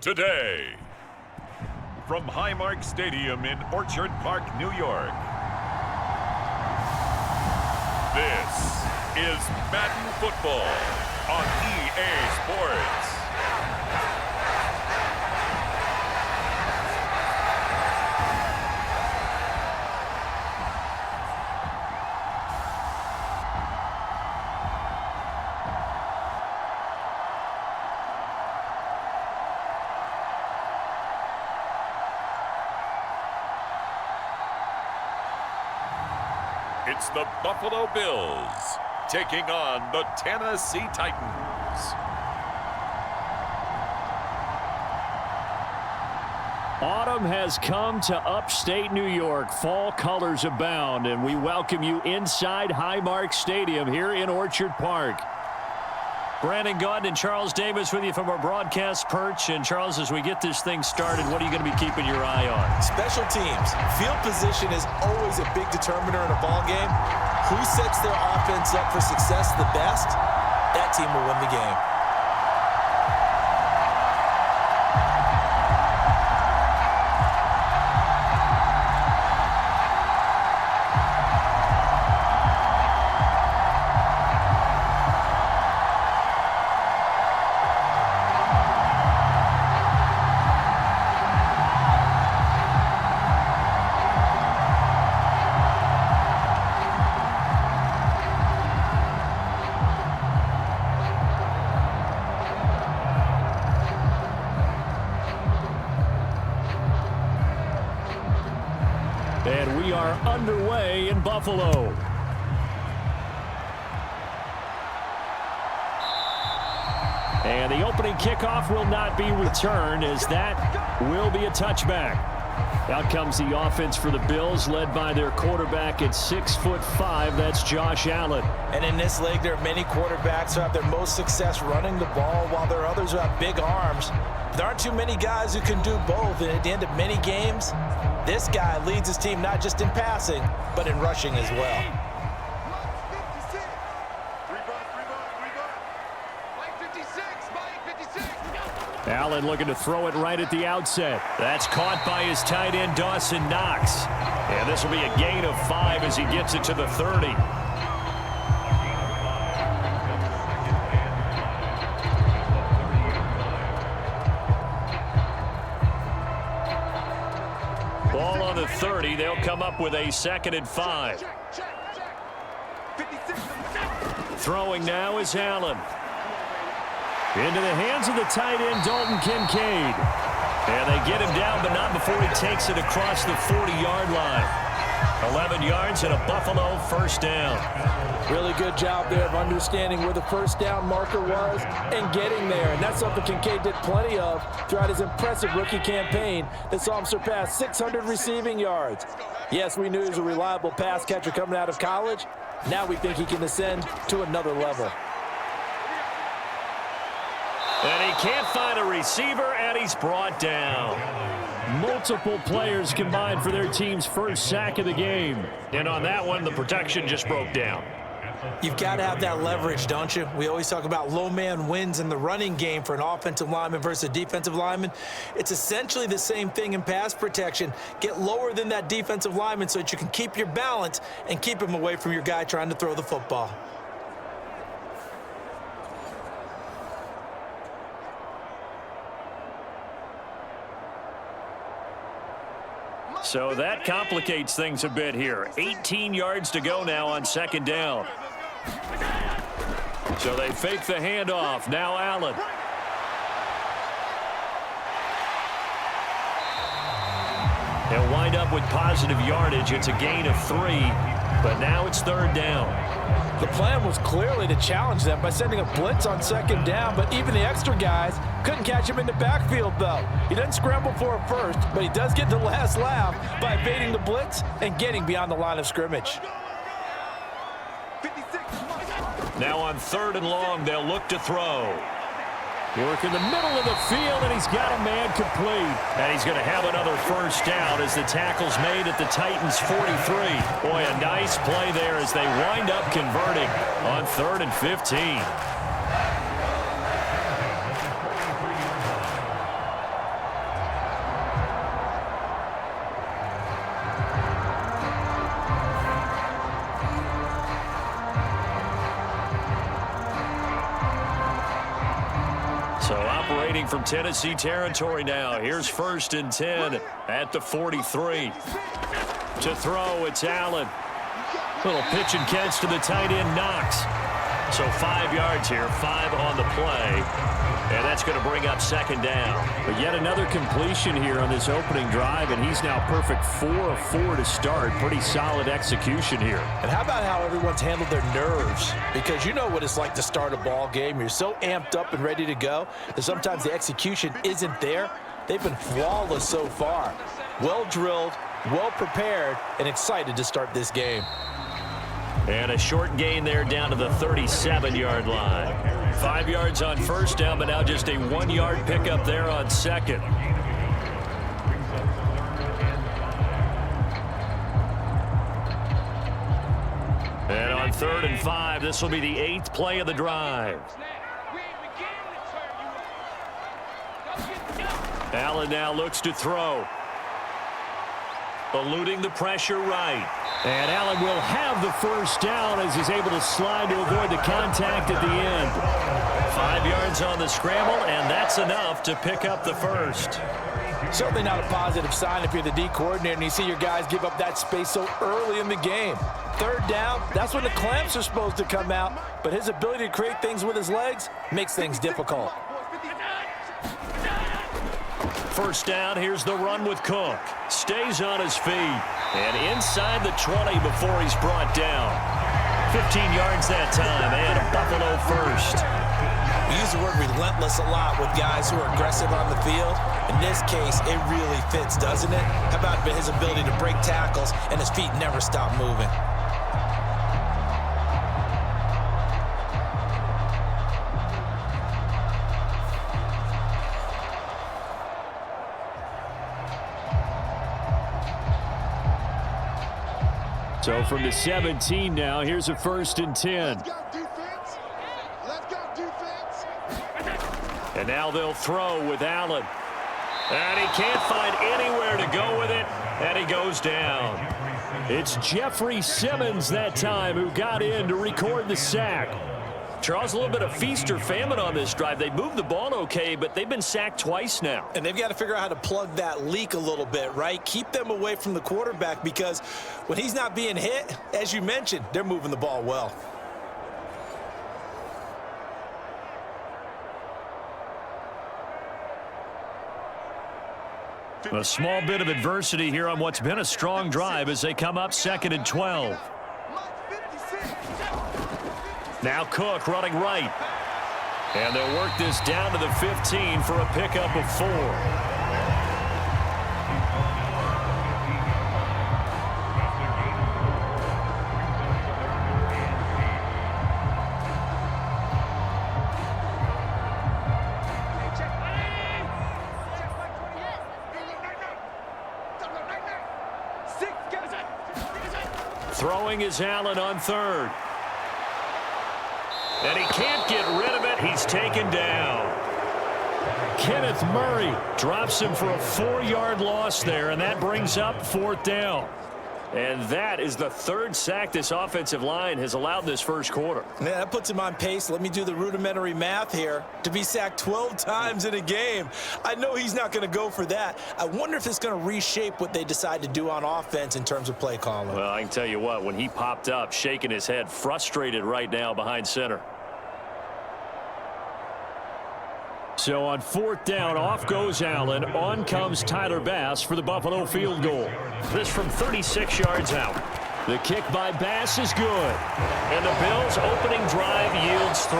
today. From Highmark Stadium in Orchard Park, New York, this is Madden Football on EA Sports. It's the Buffalo Bills taking on the Tennessee Titans. Autumn has come to upstate New York. Fall colors abound, and we welcome you inside Highmark Stadium here in Orchard Park. Brandon Gaunt and Charles Davis with you from our broadcast perch. And Charles, as we get this thing started, what are you going to be keeping your eye on? Special teams. Field position is always a big determiner in a ball game. Who sets their offense up for success the best, that team will win the game. And we are underway in Buffalo. And the opening kickoff will not be returned, as that will be a touchback. Out comes the offense for the Bills, led by their quarterback at 6'5". That's Josh Allen. And in this league, there are many quarterbacks who have their most success running the ball, while there are others who have big arms. There aren't too many guys who can do both, and at the end of many games, this guy leads his team not just in passing, but in rushing as well. Allen looking to throw it right at the outset. That's caught by his tight end, Dawson Knox. And this will be a gain of 5 as he gets it to the 30. Ball on the 30. They'll come up with a 2nd and 5. Throwing now is Allen. Into the hands of the tight end, Dalton Kincaid. And they get him down, but not before he takes it across the 40-yard line. 11 yards and a Buffalo first down. Really good job there of understanding where the first down marker was and getting there. And that's something Kincaid did plenty of throughout his impressive rookie campaign that saw him surpass 600 receiving yards. Yes, we knew he was a reliable pass catcher coming out of college. Now we think he can ascend to another level. And he can't find a receiver, and he's brought down. Multiple players combined for their team's first sack of the game. And on that one, the protection just broke down. You've got to have that leverage, don't you? We always talk about low man wins in the running game for an offensive lineman versus a defensive lineman. It's essentially the same thing in pass protection. Get lower than that defensive lineman so that you can keep your balance and keep him away from your guy trying to throw the football. So that complicates things a bit here. 18 yards to go now on 2nd down. So they fake the handoff. Now Allen. They'll wind up with positive yardage. It's a gain of 3, but now it's 3rd down. The plan was clearly to challenge them by sending a blitz on 2nd down, but even the extra guys couldn't catch him in the backfield, though. He doesn't scramble for it first, but he does get the last laugh by evading the blitz and getting beyond the line of scrimmage. Now on 3rd and long, they'll look to throw. Work in the middle of the field, and he's got a man complete. And he's going to have another first down as the tackle's made at the Titans' 43. Boy, a nice play there as they wind up converting on 3rd and 15. So operating from Tennessee territory now. Here's 1st and 10 at the 43. To throw, it's Allen. Little pitch and catch to the tight end, Knox. So 5 yards here, 5 on the play. And that's going to bring up 2nd down. But yet another completion here on this opening drive, and he's now perfect 4 of 4 to start. Pretty solid execution here. And how about how everyone's handled their nerves? Because you know what it's like to start a ball game. You're so amped up and ready to go that sometimes the execution isn't there. They've been flawless so far. Well drilled, well prepared, and excited to start this game. And a short gain there down to the 37-yard line. 5 yards on 1st down, but now just a 1-yard pickup there on 2nd. And on 3rd and 5, this will be the 8th play of the drive. Allen now looks to throw. Eluding the pressure right. And Allen will have the 1st down as he's able to slide to avoid the contact at the end. 5 yards on the scramble, and that's enough to pick up the 1st. Certainly not a positive sign if you're the D coordinator and you see your guys give up that space so early in the game. 3rd down, that's when the clamps are supposed to come out, but his ability to create things with his legs makes things difficult. 1st down, here's the run with Cook. Stays on his feet. And inside the 20 before he's brought down. 15 yards that time, and a Buffalo 1st. We use the word relentless a lot with guys who are aggressive on the field. In this case, it really fits, doesn't it? How about his ability to break tackles and his feet never stop moving? So from the 17 now, here's a 1st and 10. Let's go defense. Let's go defense. And now they'll throw with Allen. And he can't find anywhere to go with it, and he goes down. It's Jeffrey Simmons that time who got in to record the sack. Charles, a little bit of feast or famine on this drive. They moved the ball okay, but they've been sacked twice now. And they've got to figure out how to plug that leak a little bit, right? Keep them away from the quarterback because when he's not being hit, as you mentioned, they're moving the ball well. A small bit of adversity here on what's been a strong drive as they come up 2nd and 12. Now Cook running right. And they'll work this down to the 15 for a pickup of 4. Throwing is Allen on 3rd. And he can't get rid of it. He's taken down. Kenneth Murray Drops him for a 4-yard loss there, and that brings up 4th down. And that is the 3rd sack this offensive line has allowed this first quarter. Yeah, that puts him on pace. Let me do the rudimentary math here. To be sacked 12 times in a game, I know he's not going to go for that. I wonder if it's going to reshape what they decide to do on offense in terms of play calling. Well, I can tell you what, when he popped up, shaking his head, frustrated right now behind center. So on 4th down, off goes Allen. On comes Tyler Bass for the Buffalo field goal. This from 36 yards out. The kick by Bass is good. And the Bills' opening drive yields 3.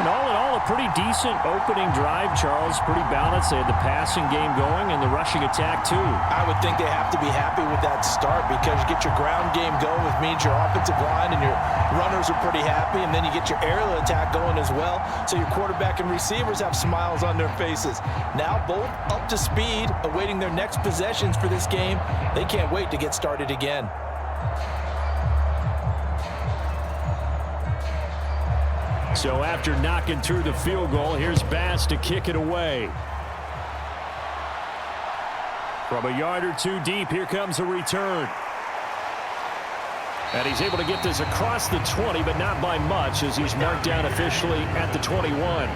And all in all, a pretty decent opening drive, Charles. Pretty balanced. They had the passing game going and the rushing attack, too. I would think they have to be happy with that start because you get your ground game going, which means your offensive line and your runners are pretty happy, and then you get your aerial attack going as well, so your quarterback and receivers have smiles on their faces. Now both up to speed, awaiting their next possessions for this game. They can't wait to get started again. So after knocking through the field goal, here's Bass to kick it away. From a yard or two deep, here comes a return. And he's able to get this across the 20, but not by much, as he's marked down officially at the 21.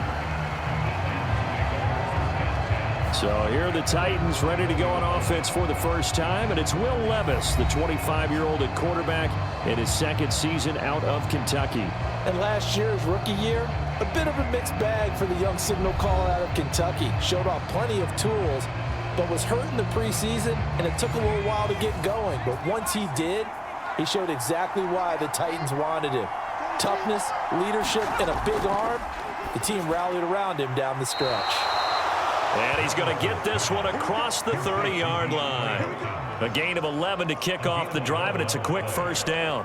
So here are the Titans ready to go on offense for the first time, and it's Will Levis, the 25-year-old at quarterback, in his second season out of Kentucky. And last year's rookie year, a bit of a mixed bag for the young signal call out of Kentucky. Showed off plenty of tools, but was hurt in the preseason, and it took a little while to get going. But once he did, he showed exactly why the Titans wanted him. Toughness, leadership, and a big arm. The team rallied around him down the stretch. And he's going to get this one across the 30-yard line. A gain of 11 to kick off the drive, and it's a quick first down.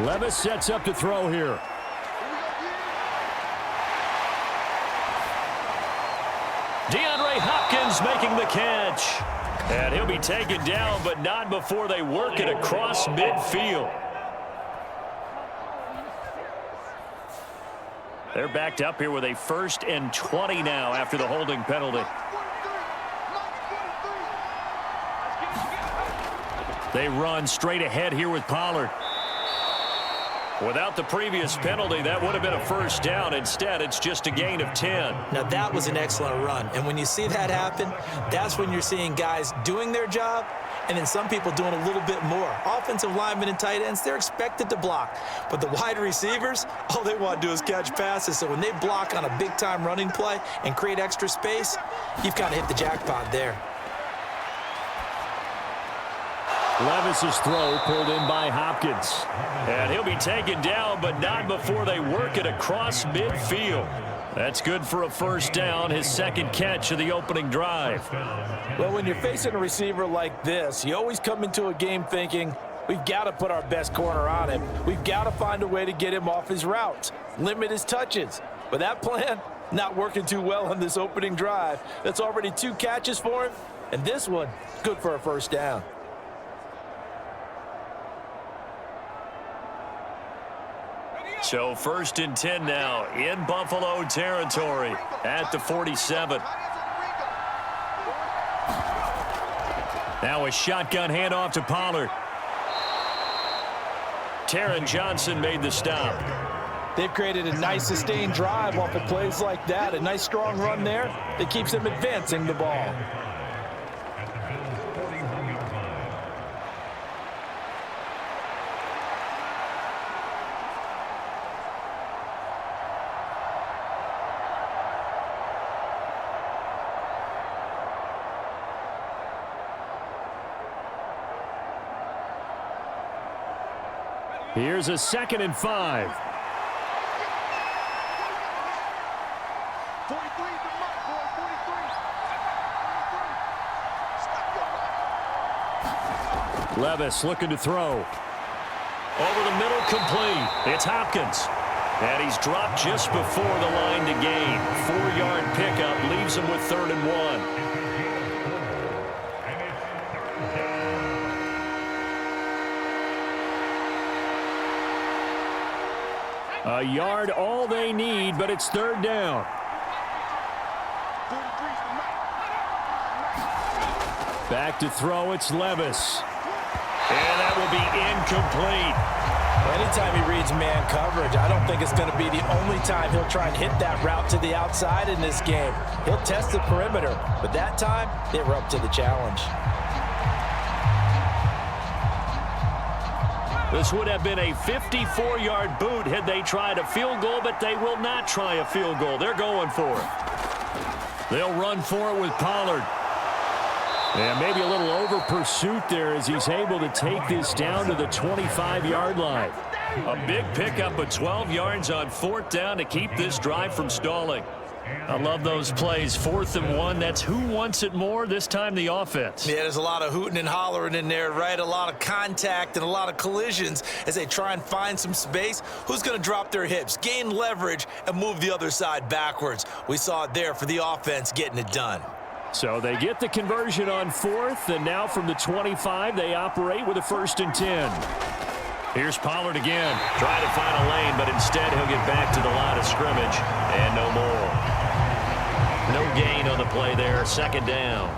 Levis sets up to throw here. DeAndre Hopkins making the catch. And he'll be taken down, but not before they work it across midfield. They're backed up here with a 1st and 20 now after the holding penalty. They run straight ahead here with Pollard. Without the previous penalty, that would have been a first down. Instead, it's just a gain of 10. Now, that was an excellent run. And when you see that happen, that's when you're seeing guys doing their job and then some people doing a little bit more. Offensive linemen and tight ends, they're expected to block. But the wide receivers, all they want to do is catch passes. So when they block on a big-time running play and create extra space, you've kind of hit the jackpot there. Levis's throw pulled in by Hopkins. And he'll be taken down, but not before they work it across midfield. That's good for a first down, his second catch of the opening drive. Well, when you're facing a receiver like this, you always come into a game thinking, we've got to put our best corner on him. We've got to find a way to get him off his routes, limit his touches. But that plan, not working too well on this opening drive. That's already 2 catches for him, and this one, good for a first down. So 1st and 10 now in Buffalo territory at the 47. Now a shotgun handoff to Pollard. Taron Johnson made the stop. They've created a nice sustained drive off of plays like that. A nice strong run there that keeps them advancing the ball. Here's a 2nd and 5. Levis looking to throw. Over the middle, complete. It's Hopkins. And he's dropped just before the line to gain. 4-yard pickup leaves him with 3rd and 1. A yard all they need, but it's 3rd down. Back to throw, it's Levis. And that will be incomplete. Anytime he reads man coverage, I don't think it's going to be the only time he'll try and hit that route to the outside in this game. He'll test the perimeter, but that time, they were up to the challenge. This would have been a 54-yard boot had they tried a field goal, but they will not try a field goal. They're going for it. They'll run for it with Pollard. And maybe a little over pursuit there as he's able to take this down to the 25-yard line. A big pickup of 12 yards on 4th down to keep this drive from stalling. I love those plays. 4th and 1. That's who wants it more, this time the offense. Yeah, there's a lot of hooting and hollering in there, right? A lot of contact and a lot of collisions as they try and find some space. Who's going to drop their hips, gain leverage, and move the other side backwards? We saw it there for the offense getting it done. So they get the conversion on 4th, and now from the 25, they operate with a 1st and 10. Here's Pollard again. Trying to find a lane, but instead he'll get back to the line of scrimmage, and no more. No gain on the play there, 2nd down.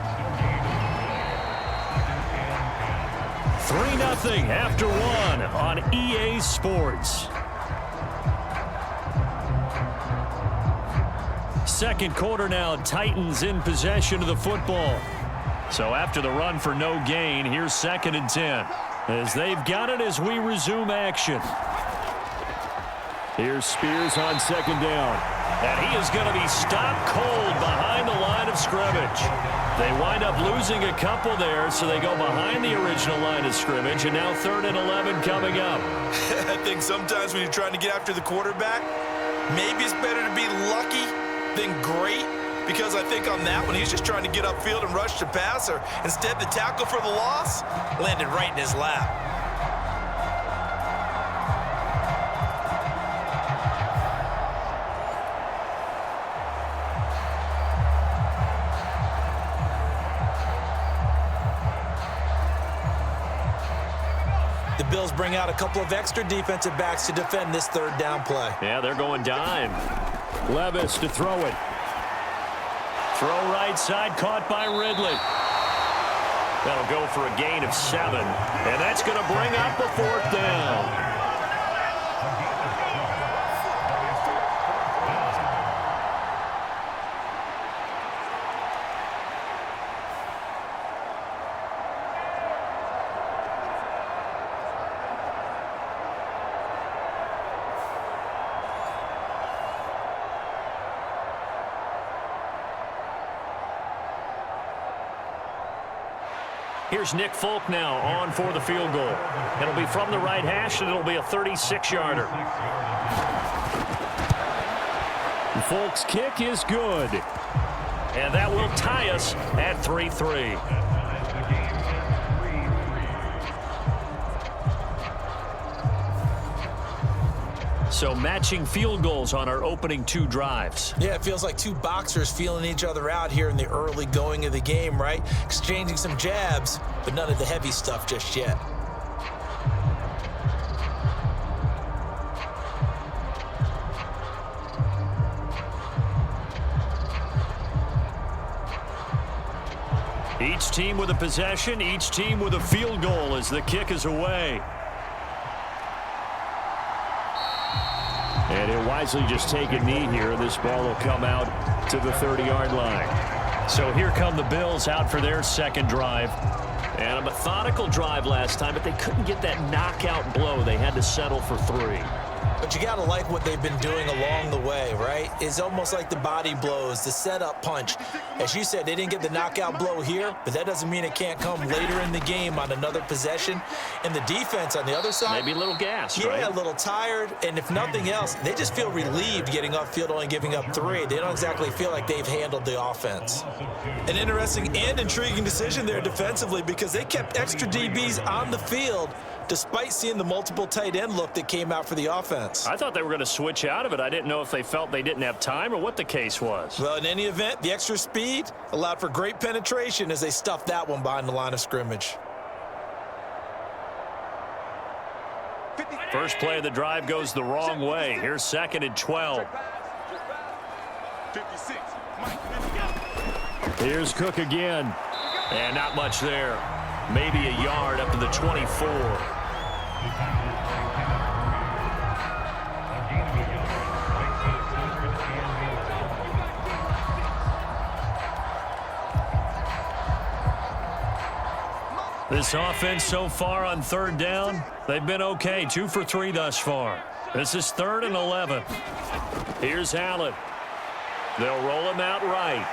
3-0 after 1 on EA Sports. Second quarter now, Titans in possession of the football. So after the run for no gain, here's 2nd and 10. As they've got it as we resume action. Here's Spears on 2nd down. And he is going to be stopped cold behind the line of scrimmage. They wind up losing a couple there, so they go behind the original line of scrimmage, and now 3rd and 11 coming up. I think sometimes when you're trying to get after the quarterback, maybe it's better to be lucky than great, because I think on that one, he's just trying to get upfield and rush the passer. Instead, the tackle for the loss landed right in his lap. The Bills bring out a couple of extra defensive backs to defend this 3rd down play. Yeah, they're going dime. Levis to throw it. Throw right side, caught by Ridley. That'll go for a gain of 7. And that's going to bring up a 4th down. Here's Nick Folk now on for the field goal. It'll be from the right hash, and it'll be a 36-yarder. Folk's kick is good. And that will tie us at 3-3. So matching field goals on our opening 2 drives. Yeah, it feels like 2 boxers feeling each other out here in the early going of the game, right? Exchanging some jabs, but none of the heavy stuff just yet. Each team with a possession, each team with a field goal as the kick is away. And he'll wisely just take a knee here. This ball will come out to the 30-yard line. So here come the Bills out for their 2nd drive. And a methodical drive last time, but they couldn't get that knockout blow. They had to settle for 3. But you got to like what they've been doing along the way, right? It's almost like the body blows, the setup punch. As you said, they didn't get the knockout blow here, but that doesn't mean it can't come later in the game on another possession. And the defense on the other side, maybe a little gassed, yeah, right? A little tired. And if nothing else, they just feel relieved getting upfield, only giving up 3. They don't exactly feel like they've handled the offense. An interesting and intriguing decision there defensively, because they kept extra DBs on the field despite seeing the multiple tight end look that came out for the offense. I thought they were going to switch out of it. I didn't know if they felt they didn't have time or what the case was. Well, in any event, the extra speed allowed for great penetration as they stuffed that one behind the line of scrimmage. First play of the drive goes the wrong way. Here's 2nd and 12. Here's Cook again. And not much there. Maybe a yard up to the 24. This offense so far on 3rd down, they've been okay. 2 for 3 thus far. This is 3rd and 11. Here's Allen. They'll roll him out right.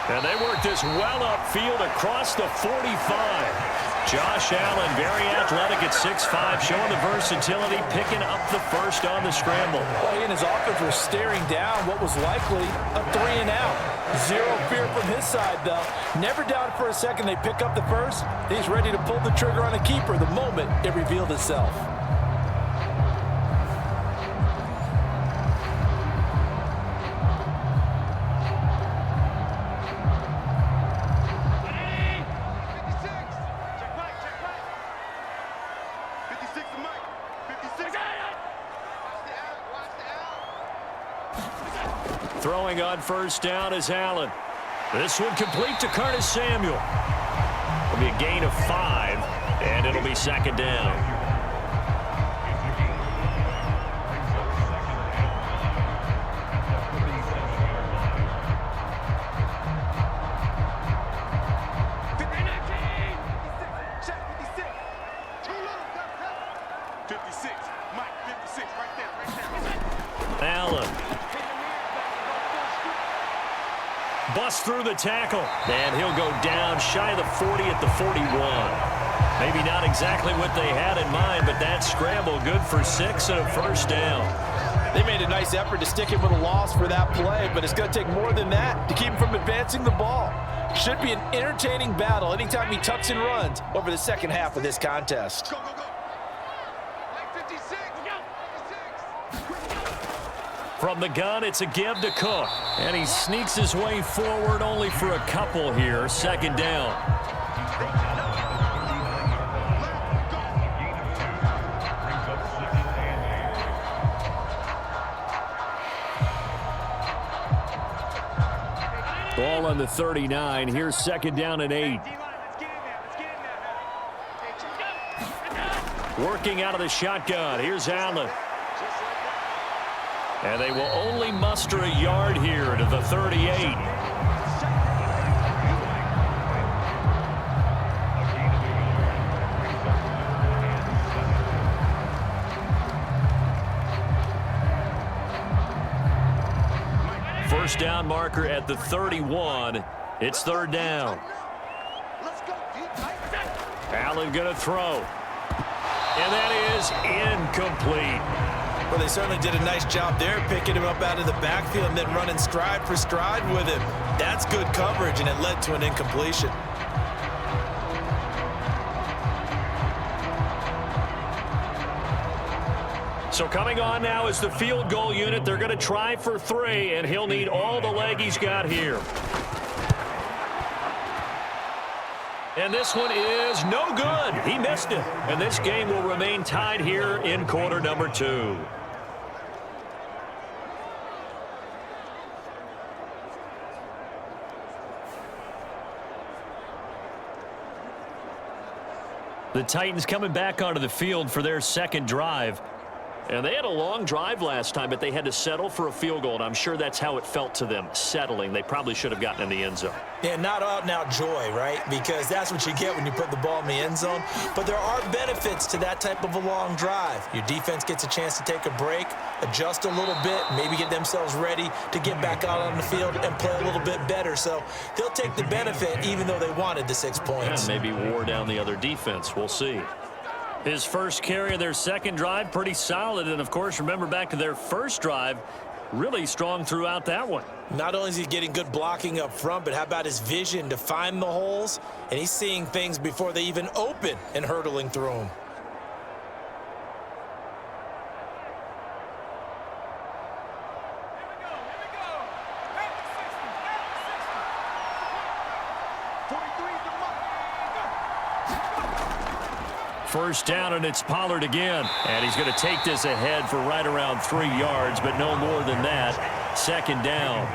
And they work this well upfield across the 45. Josh Allen, very athletic at 6'5", showing the versatility, picking up the first on the scramble. Well, he and his offense were staring down what was likely a 3-and-out. Zero fear from his side, though. Never doubted for a second they pick up the first. He's ready to pull the trigger on a keeper the moment it revealed itself. throwing on first down is Allen. This one complete to Curtis Samuel. It'll be a gain of 5, and it'll be second down. Allen. Busts through the tackle. And he'll go down shy of the 40 at the 41. Maybe not exactly what they had in mind, but that scramble good for 6 and a first down. They made a nice effort to stick him with a loss for that play, but it's going to take more than that to keep him from advancing the ball. Should be an entertaining battle anytime he tucks and runs over the second half of this contest. Go, go, go. Like 56. From the gun, it's a give to Cook. And he sneaks his way forward only for a couple here. Second down. Ball on the 39. Here's second down and 8. Working out of the shotgun. Here's Allen. And they will only muster a yard here to the 38. First down marker at the 31. It's third down. Allen going to throw. And that is incomplete. Well, they certainly did a nice job there, picking him up out of the backfield and then running stride for stride with him. That's good coverage, and it led to an incompletion. So coming on now is the field goal unit. They're going to try for 3, and he'll need all the leg he's got here. And this one is no good. He missed it. And this game will remain tied here in quarter number 2. The Titans coming back onto the field for their second drive. And they had a long drive last time, but they had to settle for a field goal, and I'm sure that's how it felt to them, settling. They probably should have gotten in the end zone. Yeah, not out and out joy, right? Because that's what you get when you put the ball in the end zone. But there are benefits to that type of a long drive. Your defense gets a chance to take a break, adjust a little bit, maybe get themselves ready to get back out on the field and play a little bit better. So they'll take the benefit even though they wanted the 6 points. Yeah, maybe wore down the other defense. We'll see. His first carry of their second drive, pretty solid. And, of course, remember back to their first drive, really strong throughout that one. Not only is he getting good blocking up front, but how about his vision to find the holes? And he's seeing things before they even open and hurtling through them. First down, and it's Pollard again. And he's going to take this ahead for right around 3 yards, but no more than that. Second down.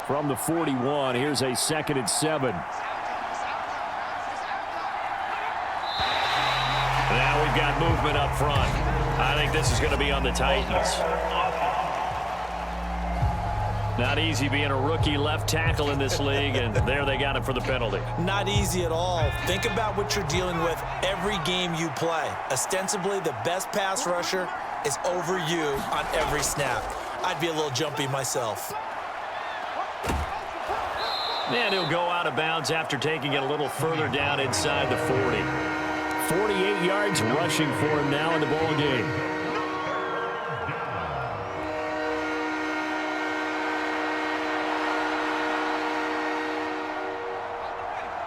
From the 41, here's a 2nd and 7. Now we've got movement up front. I think this is going to be on the Titans. Not easy being a rookie left tackle in this league, and there they got it for the penalty. Not easy at all. Think about what you're dealing with every game you play. Ostensibly, the best pass rusher is over you on every snap. I'd be a little jumpy myself. And he'll go out of bounds after taking it a little further down inside the 40. 48 yards rushing for him now in the ball game.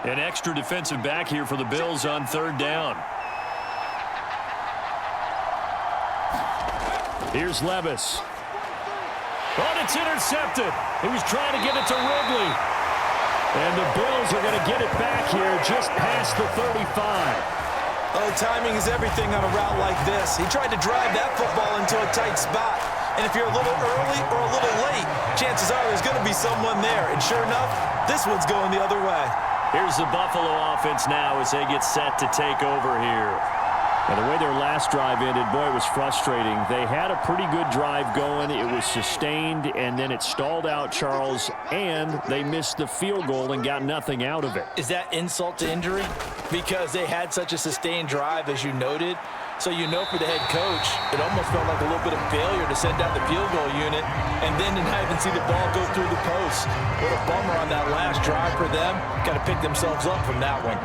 An extra defensive back here for the Bills on third down. Here's Levis. Oh, it's intercepted. He was trying to get it to Ridley. And the Bills are going to get it back here just past the 35. Oh, timing is everything on a route like this. He tried to drive that football into a tight spot. And if you're a little early or a little late, chances are there's going to be someone there. And sure enough, this one's going the other way. Here's the Buffalo offense now as they get set to take over here. And the way their last drive ended, boy, it was frustrating. They had a pretty good drive going. It was sustained, and then it stalled out, Charles, and they missed the field goal and got nothing out of it. Is that insult to injury? Because they had such a sustained drive, as you noted. So you know for the head coach, it almost felt like a little bit of failure to send out the field goal unit and then to not even see the ball go through the post. What a bummer on that last drive for them. Got to pick themselves up from that one.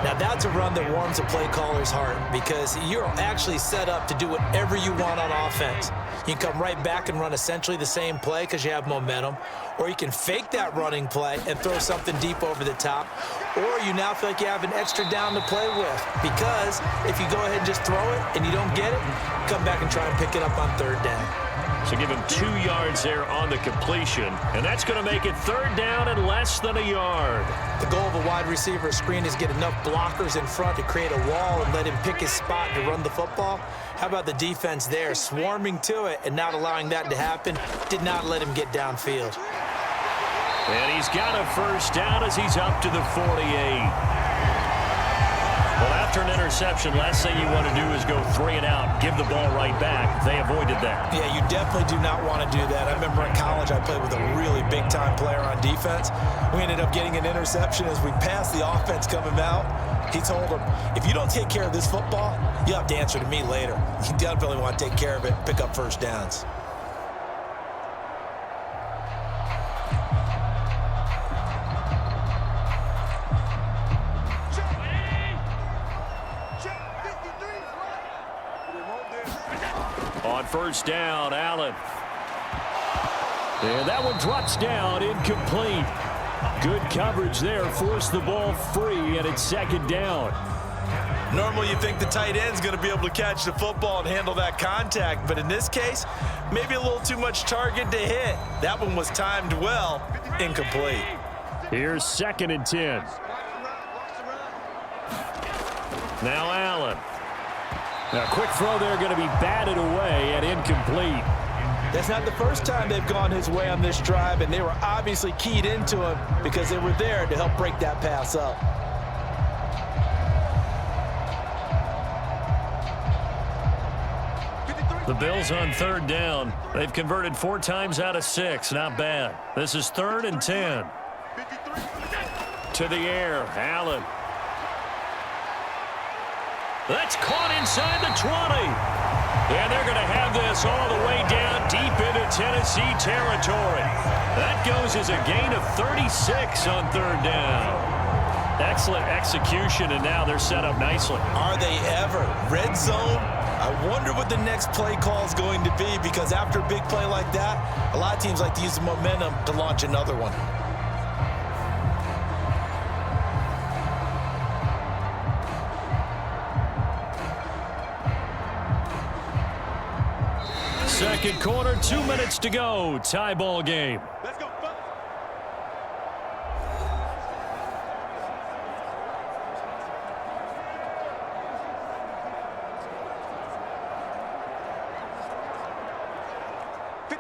Now that's a run that warms a play caller's heart because you're actually set up to do whatever you want on offense. You can come right back and run essentially the same play because you have momentum, or you can fake that running play and throw something deep over the top, or you now feel like you have an extra down to play with because if you go ahead and just throw it and you don't get it, come back and try and pick it up on third down. So give him 2 yards there on the completion, and that's going to make it third down and less than a yard. The goal of a wide receiver screen is get enough blockers in front to create a wall and let him pick his spot to run the football. How about the defense there, swarming to it and not allowing that to happen? Did not let him get downfield. And he's got a first down as he's up to the 48. Well, after an interception, last thing you want to do is go 3 and out, give the ball right back. They avoided that. Yeah, you definitely do not want to do that. I remember in college I played with a really big-time player on defense. We ended up getting an interception as we passed the offense coming out. He told him, if you don't take care of this football, you'll have to answer to me later. You definitely want to take care of it, pick up first downs. On first down, Allen. And that one drops down, incomplete. Good coverage there, forced the ball free, and it's second down. Normally you think the tight end's going to be able to catch the football and handle that contact, but in this case, maybe a little too much target to hit. That one was timed well, incomplete. Here's 2nd and 10. Now Allen. Now, quick throw there going to be batted away and incomplete. That's not the first time they've gone his way on this drive, and they were obviously keyed into him because they were there to help break that pass up. The Bills on third down. They've converted 4 times out of 6. Not bad. This is 3rd and 10. To the air, Allen. That's caught inside the 20. And they're going to have this all the way down deep into Tennessee territory. That goes as a gain of 36 on third down. Excellent execution, and now they're set up nicely. Are they ever? Red zone? I wonder what the next play call is going to be because after a big play like that, a lot of teams like to use the momentum to launch another one. Second quarter, 2 minutes to go. Tie ball game. Let's go.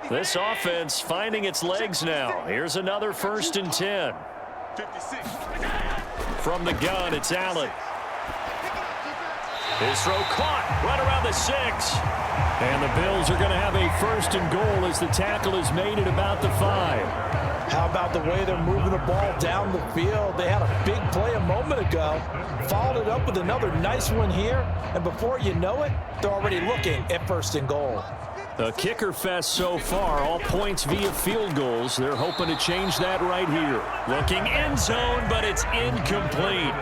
This offense finding its legs now. Here's another 1st and 10. 56. From the gun, it's Allen. His throw caught right around the 6. And the Bills are going to have a 1st and goal as the tackle is made at about the 5. How about the way they're moving the ball down the field? They had a big play a moment ago, followed it up with another nice one here, and before you know it, they're already looking at 1st and goal. A kicker fest so far, all points via field goals. They're hoping to change that right here. Looking end zone, but it's incomplete.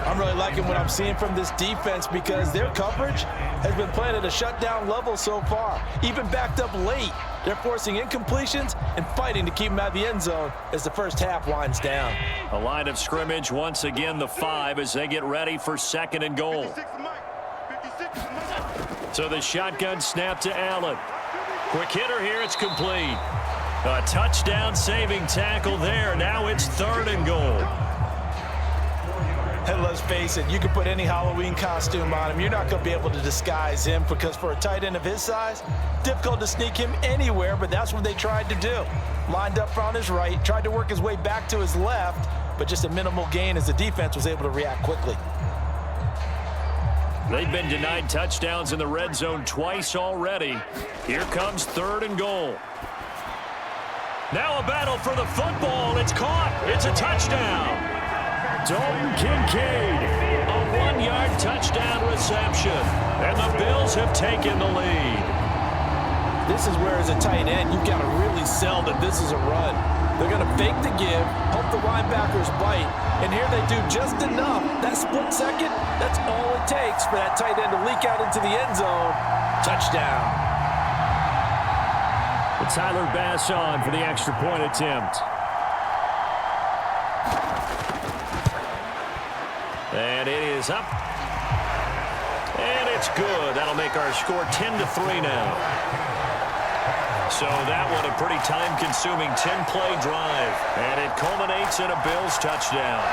I'm really liking what I'm seeing from this defense because their coverage has been playing at a shutdown level so far. Even backed up late, they're forcing incompletions and fighting to keep them out of the end zone as the first half winds down. A line of scrimmage, once again the 5 as they get ready for 2nd and goal. So the shotgun snap to Allen. Quick hitter here, it's complete. A touchdown-saving tackle there. Now it's 3rd and goal. And let's face it, you can put any Halloween costume on him. You're not going to be able to disguise him because for a tight end of his size, difficult to sneak him anywhere, but that's what they tried to do. Lined up on his right, tried to work his way back to his left, but just a minimal gain as the defense was able to react quickly. They've been denied touchdowns in the red zone twice already. Here comes 3rd and goal. Now a battle for the football. It's caught. It's a touchdown. Dalton Kincaid, a 1-yard touchdown reception, and the Bills have taken the lead. This is where, as a tight end, you've got to really sell that this is a run. They're going to fake the give, hope the linebackers bite, and here they do just enough. That split second, that's all it takes for that tight end to leak out into the end zone. Touchdown. And Tyler Bass on for the extra point attempt. And it is up. And it's good. That'll make our score 10-3 now. So that one a pretty time-consuming 10-play drive. And it culminates in a Bills touchdown.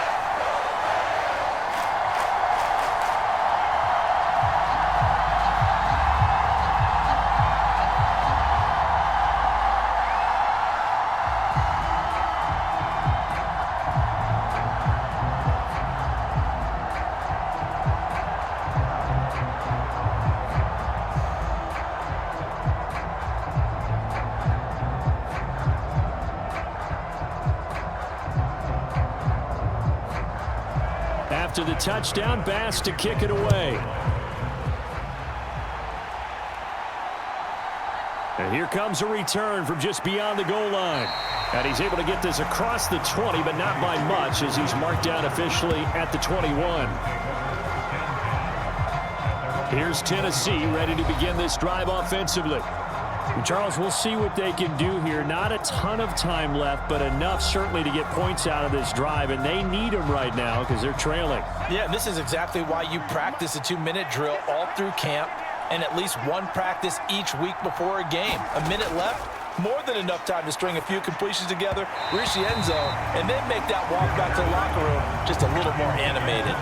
After the touchdown, Bass to kick it away. And here comes a return from just beyond the goal line. And he's able to get this across the 20, but not by much as he's marked down officially at the 21. Here's Tennessee ready to begin this drive offensively. Charles, we'll see what they can do here. Not a ton of time left, but enough certainly to get points out of this drive, and they need them right now because they're trailing. Yeah, this is exactly why you practice a 2-minute drill all through camp and at least one practice each week before a game. A minute left, more than enough time to string a few completions together, reach the end zone, and then make that walk back to the locker room just a little more animated.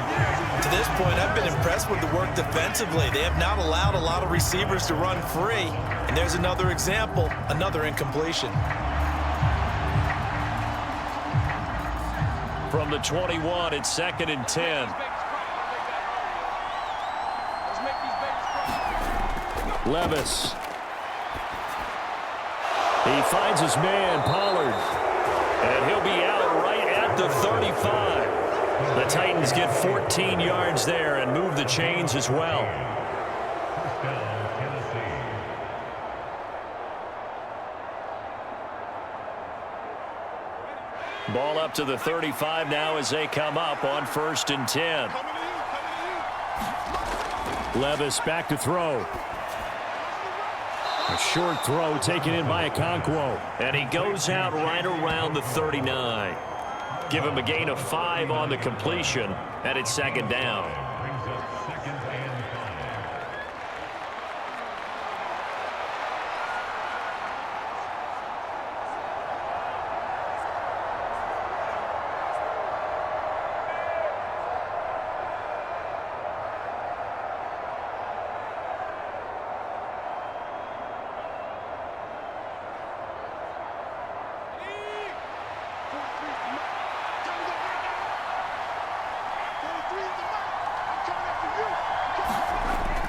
To this point, I've been impressed with the work defensively. They have not allowed a lot of receivers to run free. And there's another example, another incompletion. From the 21, it's 2nd and 10. Levis. He finds his man, Pollard. And he'll be out right at the 35. The Titans get 14 yards there and move the chains as well. Ball up to the 35 now as they come up on 1st and 10. Levis back to throw. A short throw taken in by Okonkwo. And he goes out right around the 39. Give him a gain of 5 on the completion, and it's 2nd down.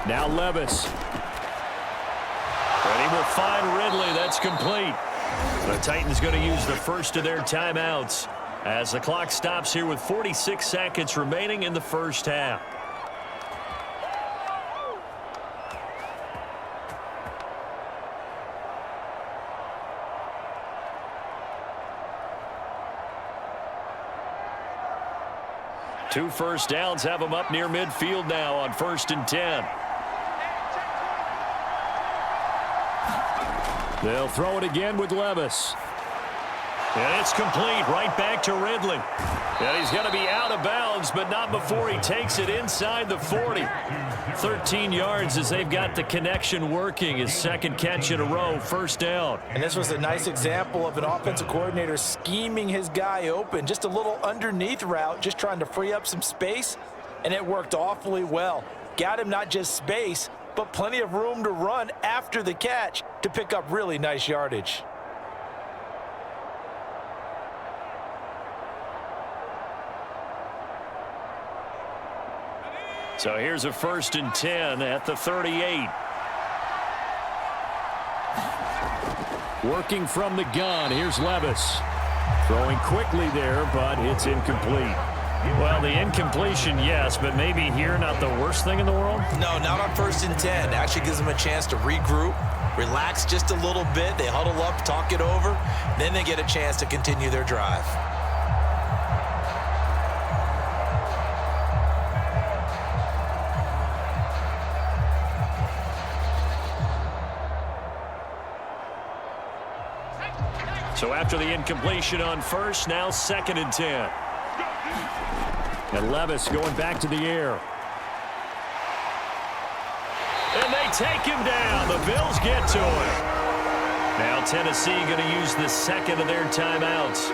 Now Levis. And he will find Ridley. That's complete. The Titans going to use the first of their timeouts as the clock stops here with 46 seconds remaining in the first half. Two first downs have them up near midfield now on 1st and 10. They'll throw it again with Levis. And it's complete right back to Ridley. And he's going to be out of bounds, but not before he takes it inside the 40. 13 yards as they've got the connection working. His second catch in a row, first down. And this was a nice example of an offensive coordinator scheming his guy open. Just a little underneath route, just trying to free up some space, and it worked awfully well. Got him not just space, but plenty of room to run after the catch to pick up really nice yardage. So here's a 1st and 10 at the 38. Working from the gun, here's Levis. Throwing quickly there, but it's incomplete. Well, the incompletion, yes, but maybe here not the worst thing in the world? No, not on 1st and 10. Actually gives them a chance to regroup, relax just a little bit. They huddle up, talk it over, then they get a chance to continue their drive. So after the incompletion on 1st, now 2nd and 10. And Levis going back to the air. And they take him down. The Bills get to him. Now Tennessee going to use the second of their timeouts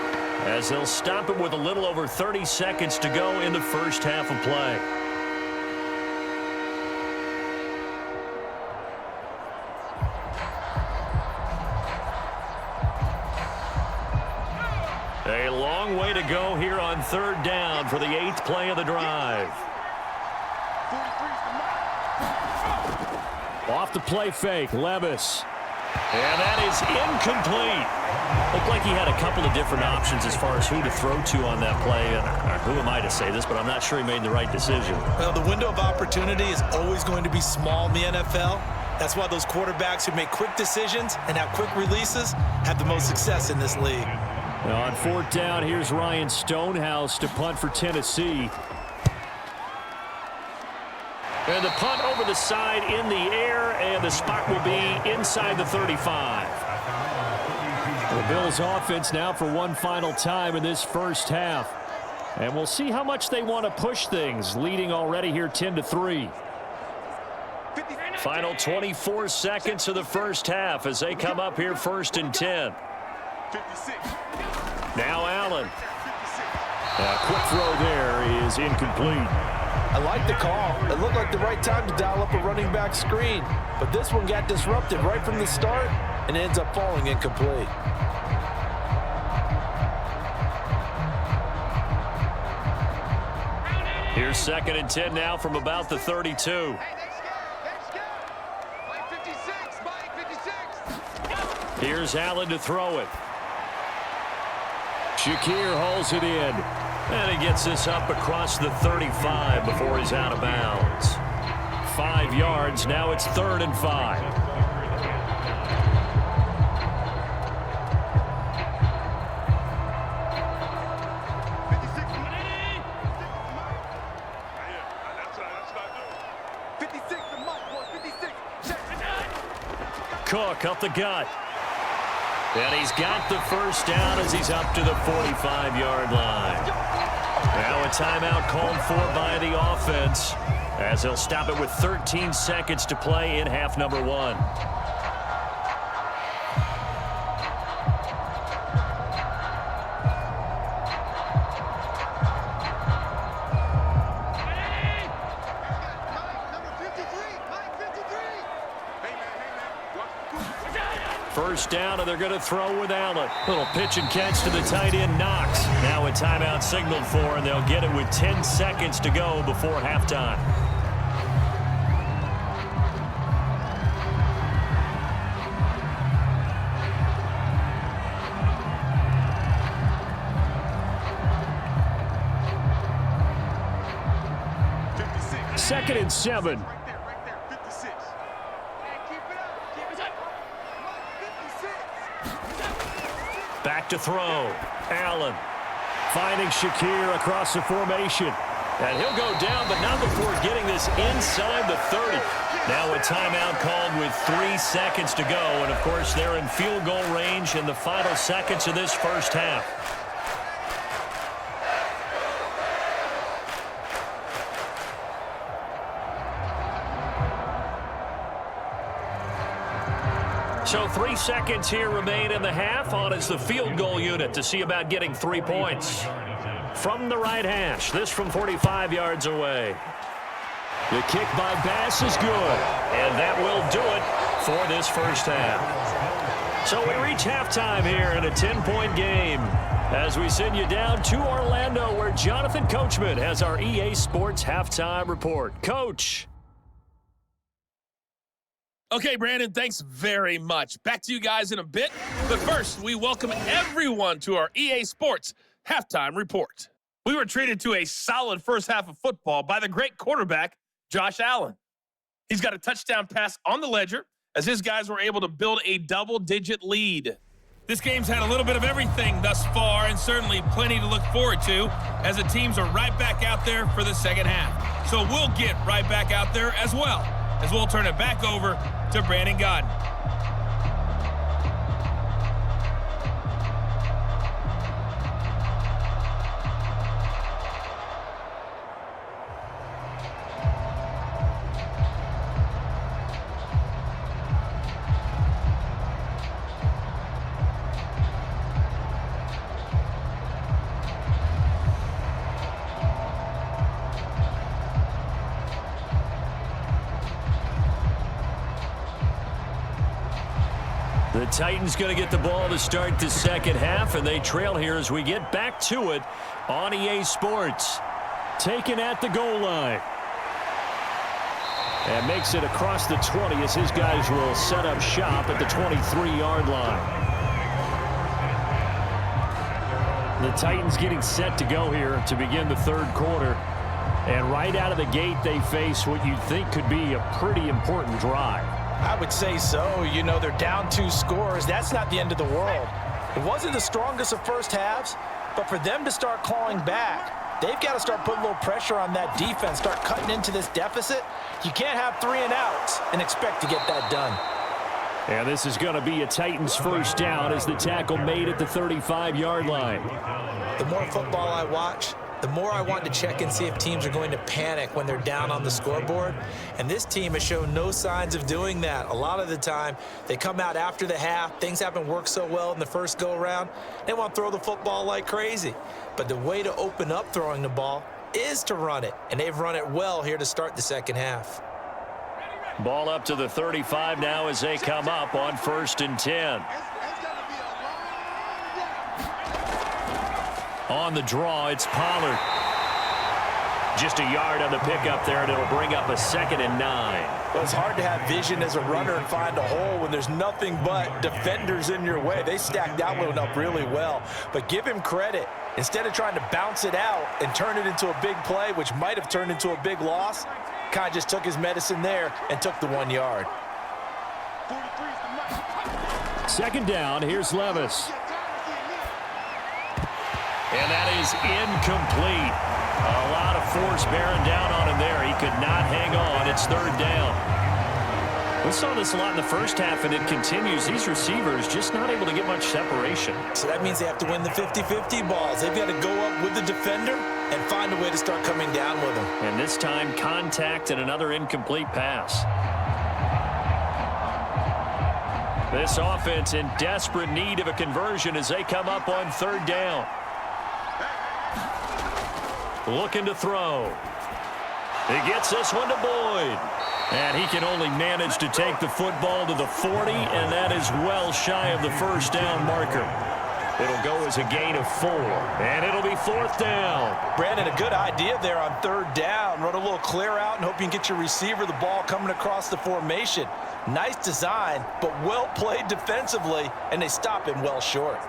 as they'll stop him with a little over 30 seconds to go in the first half of play. A long way to go here on 3rd down for the 8th play of the drive. Off the play fake, Levis. And that is incomplete. Looked like he had a couple of different options as far as who to throw to on that play. And who am I to say this, but I'm not sure he made the right decision. Well, the window of opportunity is always going to be small in the NFL. That's why those quarterbacks who make quick decisions and have quick releases have the most success in this league. Now on 4th down, here's Ryan Stonehouse to punt for Tennessee. And the punt over the side in the air, and the spot will be inside the 35. The Bills offense now for one final time in this first half. And we'll see how much they want to push things, leading already here 10-3. Final 24 seconds of the first half as they come up here 1st and 10. 56. Now Allen. A quick throw there is incomplete. I like the call. It looked like the right time to dial up a running back screen, but this one got disrupted right from the start and ends up falling incomplete. Here's 2nd and 10 now from about the 32. Hey, let's go. Mike 56, Mike 56. Here's Allen to throw it. Shakir hauls it in. And he gets this up across the 35 before he's out of bounds. 5 yards. Now it's 3rd and 5. Cook up the gut. And he's got the first down as he's up to the 45-yard line. Now a timeout called for by the offense as they'll stop it with 13 seconds to play in half number 1. First down, and they're going to throw with Allen. Little pitch and catch to the tight end, Knox. Now a timeout signaled for, and they'll get it with 10 seconds to go before halftime. Second and 7. Back to throw. Allen. Finding Shakir across the formation. And he'll go down, but not before getting this inside the 30. Now a timeout called with 3 seconds to go. And, of course, they're in field goal range in the final seconds of this first half. So 3 seconds here remain in the half. On is the field goal unit to see about getting 3 points. From the right hash, this from 45 yards away. The kick by Bass is good, and that will do it for this first half. So we reach halftime here in a 10-point game as we send you down to Orlando, where Jonathan Coachman has our EA Sports halftime report. Coach. Okay, Brandon, thanks very much. Back to you guys in a bit. But first, we welcome everyone to our EA Sports halftime report. We were treated to a solid first half of football by the great quarterback, Josh Allen. He's got a touchdown pass on the ledger as his guys were able to build a double-digit lead. This game's had a little bit of everything thus far, and certainly plenty to look forward to as the teams are right back out there for the second half. So we'll get right back out there as well, as we'll turn it back over to Brandon Godden. The Titans going to get the ball to start the second half, and they trail here as we get back to it on EA Sports. Taken at the goal line. And makes it across the 20 as his guys will set up shop at the 23-yard line. The Titans getting set to go here to begin the third quarter. And right out of the gate, they face what you'd think could be a pretty important drive. I would say so. You know, they're down 2 scores. That's not the end of the world. It wasn't the strongest of first halves, but for them to start clawing back, they've got to start putting a little pressure on that defense, start cutting into this deficit. You can't have 3 and outs and expect to get that done. And this is going to be a Titans first down as the tackle made at the 35-yard line. The more football I watch, the more I want to check and see if teams are going to panic when they're down on the scoreboard. And this team has shown no signs of doing that. A lot of the time, they come out after the half. Things haven't worked so well in the first go-around. They want to throw the football like crazy. But the way to open up throwing the ball is to run it. And they've run it well here to start the second half. Ball up to the 35 now as they come up on 1st and 10. On the draw, it's Pollard. Just a yard on the pickup there, and it'll bring up a 2nd and 9. Well, it's hard to have vision as a runner and find a hole when there's nothing but defenders in your way. They stacked that one up really well. But give him credit. Instead of trying to bounce it out and turn it into a big play, which might have turned into a big loss, kind of just took his medicine there and took the 1 yard. 2nd down, here's Levis. And that is incomplete. A lot of force bearing down on him there. He could not hang on. It's 3rd down. We saw this a lot in the first half, and it continues. These receivers just not able to get much separation. So that means they have to win the 50-50 balls. They've got to go up with the defender and find a way to start coming down with them. And this time, contact and another incomplete pass. This offense in desperate need of a conversion as they come up on 3rd down. Looking to throw. He gets this one to Boyd. And he can only manage to take the football to the 40, and that is well shy of the first down marker. It'll go as a gain of 4, and it'll be 4th down. Brandon, a good idea there on 3rd down. Run a little clear out and hope you can get your receiver the ball coming across the formation. Nice design, but well played defensively, and they stop him well short.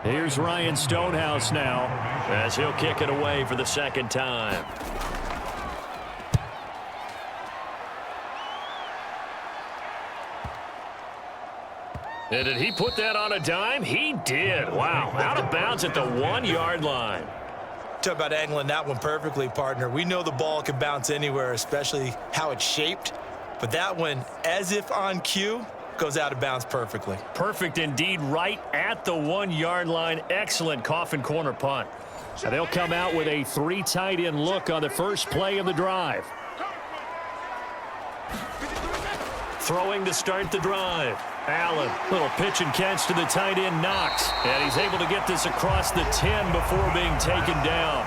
Here's Ryan Stonehouse now as he'll kick it away for the 2nd time. And did he put that on a dime? He did. Wow. Out of bounds at the 1-yard line. Talk about angling that one perfectly, partner. We know the ball can bounce anywhere, especially how it's shaped. But that one, as if on cue, goes out of bounds perfectly. Perfect indeed, right at the 1-yard line. Excellent coffin corner punt. And they'll come out with a 3 tight end look on the first play of the drive. Throwing to start the drive. Allen, little pitch and catch to the tight end, Knox. And he's able to get this across the 10 before being taken down.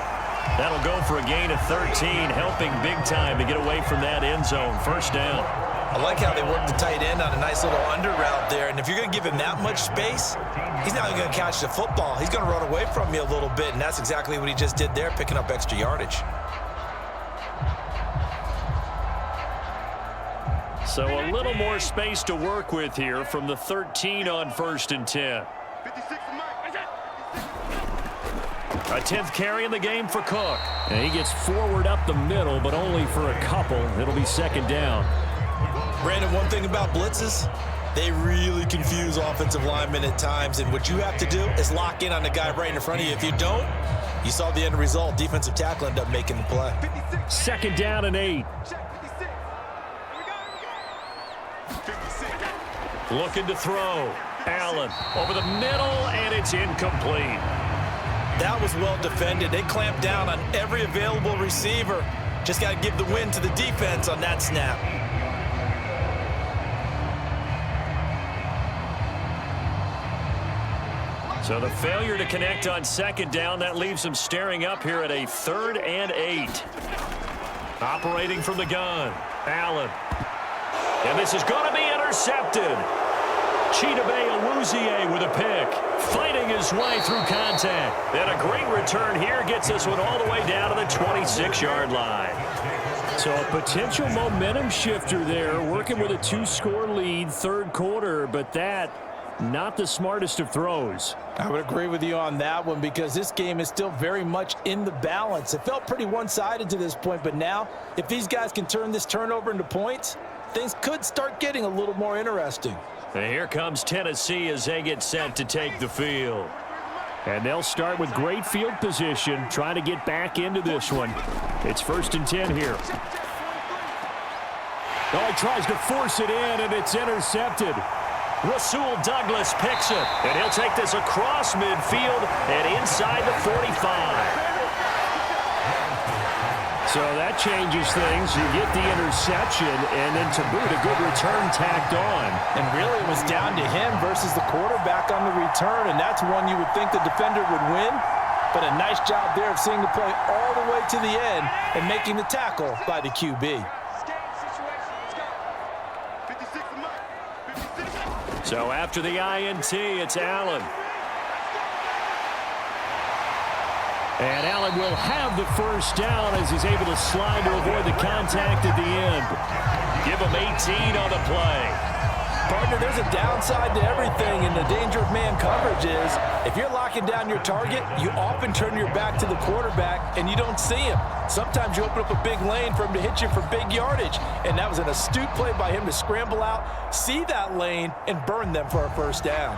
That'll go for a gain of 13, helping big time to get away from that end zone. First down. I like how they work the tight end on a nice little under route there. And if you're going to give him that much space, he's not going to catch the football. He's going to run away from you a little bit, and that's exactly what he just did there, picking up extra yardage. So a little more space to work with here from the 13 on 1st and 10. A 10th carry in the game for Cook. And he gets forward up the middle, but only for a couple. It'll be 2nd down. Brandon, one thing about blitzes, they really confuse offensive linemen at times, and what you have to do is lock in on the guy right in front of you. If you don't, you saw the end result. Defensive tackle ended up making the play. 2nd down and 8. Looking to throw. Allen over the middle, and it's incomplete. That was well defended. They clamped down on every available receiver. Just got to give the win to the defense on that snap. So the failure to connect on 2nd down, that leaves them staring up here at a 3rd and 8. Operating from the gun, Allen. And this is going to be intercepted. Chidobe Awuzie with a pick. Fighting his way through contact. And a great return here gets this one all the way down to the 26-yard line. So a potential momentum shifter there, working with a 2-score lead, 3rd quarter, but that not the smartest of throws. I would agree with you on that one because this game is still very much in the balance. It felt pretty one-sided to this point, but now if these guys can turn this turnover into points, things could start getting a little more interesting. And here comes Tennessee as they get set to take the field. And they'll start with great field position, trying to get back into this one. It's 1st and 10 here. Oh, he tries to force it in, and it's intercepted. Rasul Douglas picks it, and he'll take this across midfield and inside the 45. So that changes things. You get the interception, and then to boot, a good return tacked on. And really it was down to him versus the quarterback on the return, and that's one you would think the defender would win. But a nice job there of seeing the play all the way to the end and making the tackle by the QB. So after the INT, it's Allen. And Allen will have the first down as he's able to slide to avoid the contact at the end. Give him 18 on the play. Partner, there's a downside to everything, and the danger of man coverage is if you're locking down your target, you often turn your back to the quarterback and you don't see him. Sometimes you open up a big lane for him to hit you for big yardage, and that was an astute play by him to scramble out, see that lane, and burn them for a first down.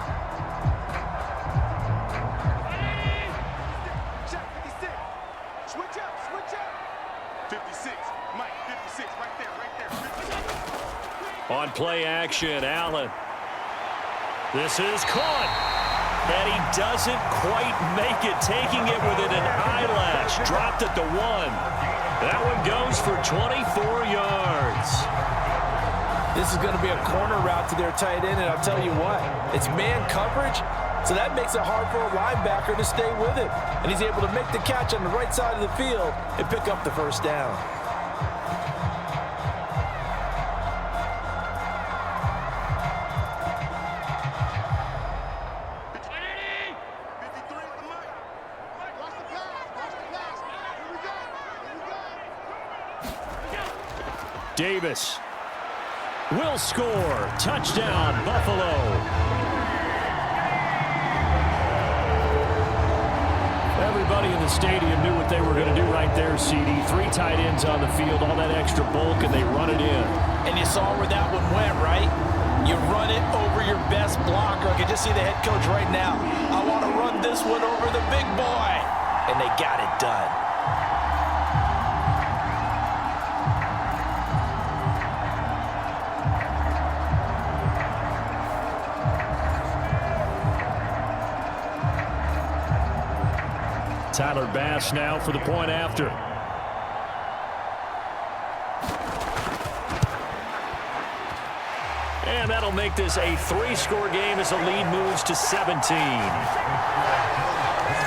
On play action, Allen. This is caught. And he doesn't quite make it, taking it within an eyelash. Dropped at the 1. That one goes for 24 yards. This is going to be a corner route to their tight end, and I'll tell you what, it's man coverage, so that makes it hard for a linebacker to stay with it. And he's able to make the catch on the right side of the field and pick up the first down. Davis will score. Touchdown, Buffalo. Everybody in the stadium knew what they were going to do right there, CD. 3 tight ends on the field, all that extra bulk, and they run it in. And you saw where that one went, right? You run it over your best blocker. I can just see the head coach right now. I want to run this one over the big boy. And they got it done. Tyler Bass now for the point after. And that'll make this a 3-score game as the lead moves to 17.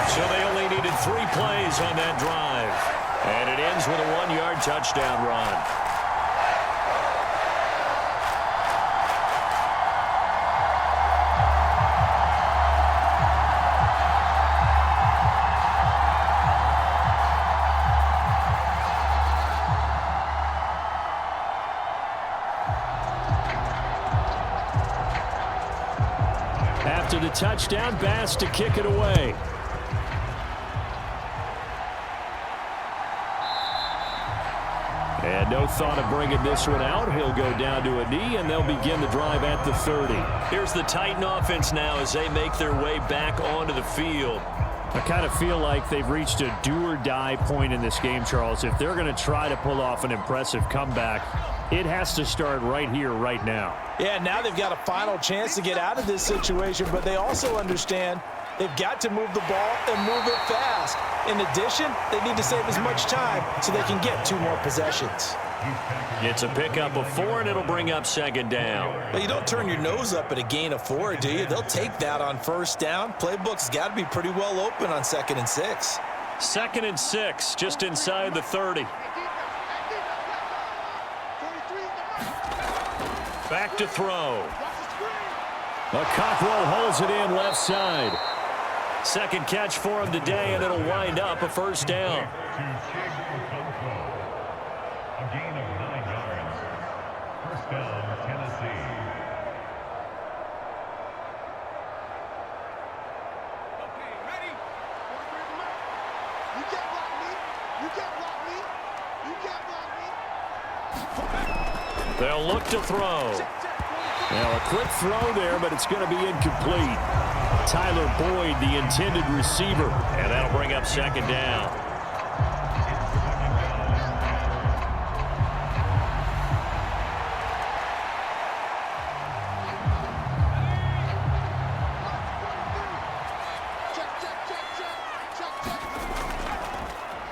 So they only needed 3 plays on that drive. And it ends with a 1-yard touchdown run. After the touchdown, Bass to kick it away. And no thought of bringing this one out. He'll go down to a knee, and they'll begin the drive at the 30. Here's the Titan offense now as they make their way back onto the field. I kind of feel like they've reached a do-or-die point in this game, Charles. If they're going to try to pull off an impressive comeback, it has to start right here, right now. Yeah, now they've got a final chance to get out of this situation, but they also understand they've got to move the ball and move it fast. In addition, they need to save as much time so they can get 2 more possessions. It's a pickup of 4, and it'll bring up 2nd down. Well, you don't turn your nose up at a gain of 4, do you? They'll take that on 1st down. Playbook's got to be pretty well open on 2nd and 6. 2nd and 6, just inside the 30. Back to throw. Cockrell holds it in left side. 2nd catch for him today, and it'll wind up a 1st down. A gain of 9 yards. 1st down, Tennessee. Okay, ready? You can't block me. You can't block me. You can't block me. They'll look to throw. Now a quick throw there, but it's going to be incomplete. Tyler Boyd, the intended receiver, and that'll bring up 2nd down.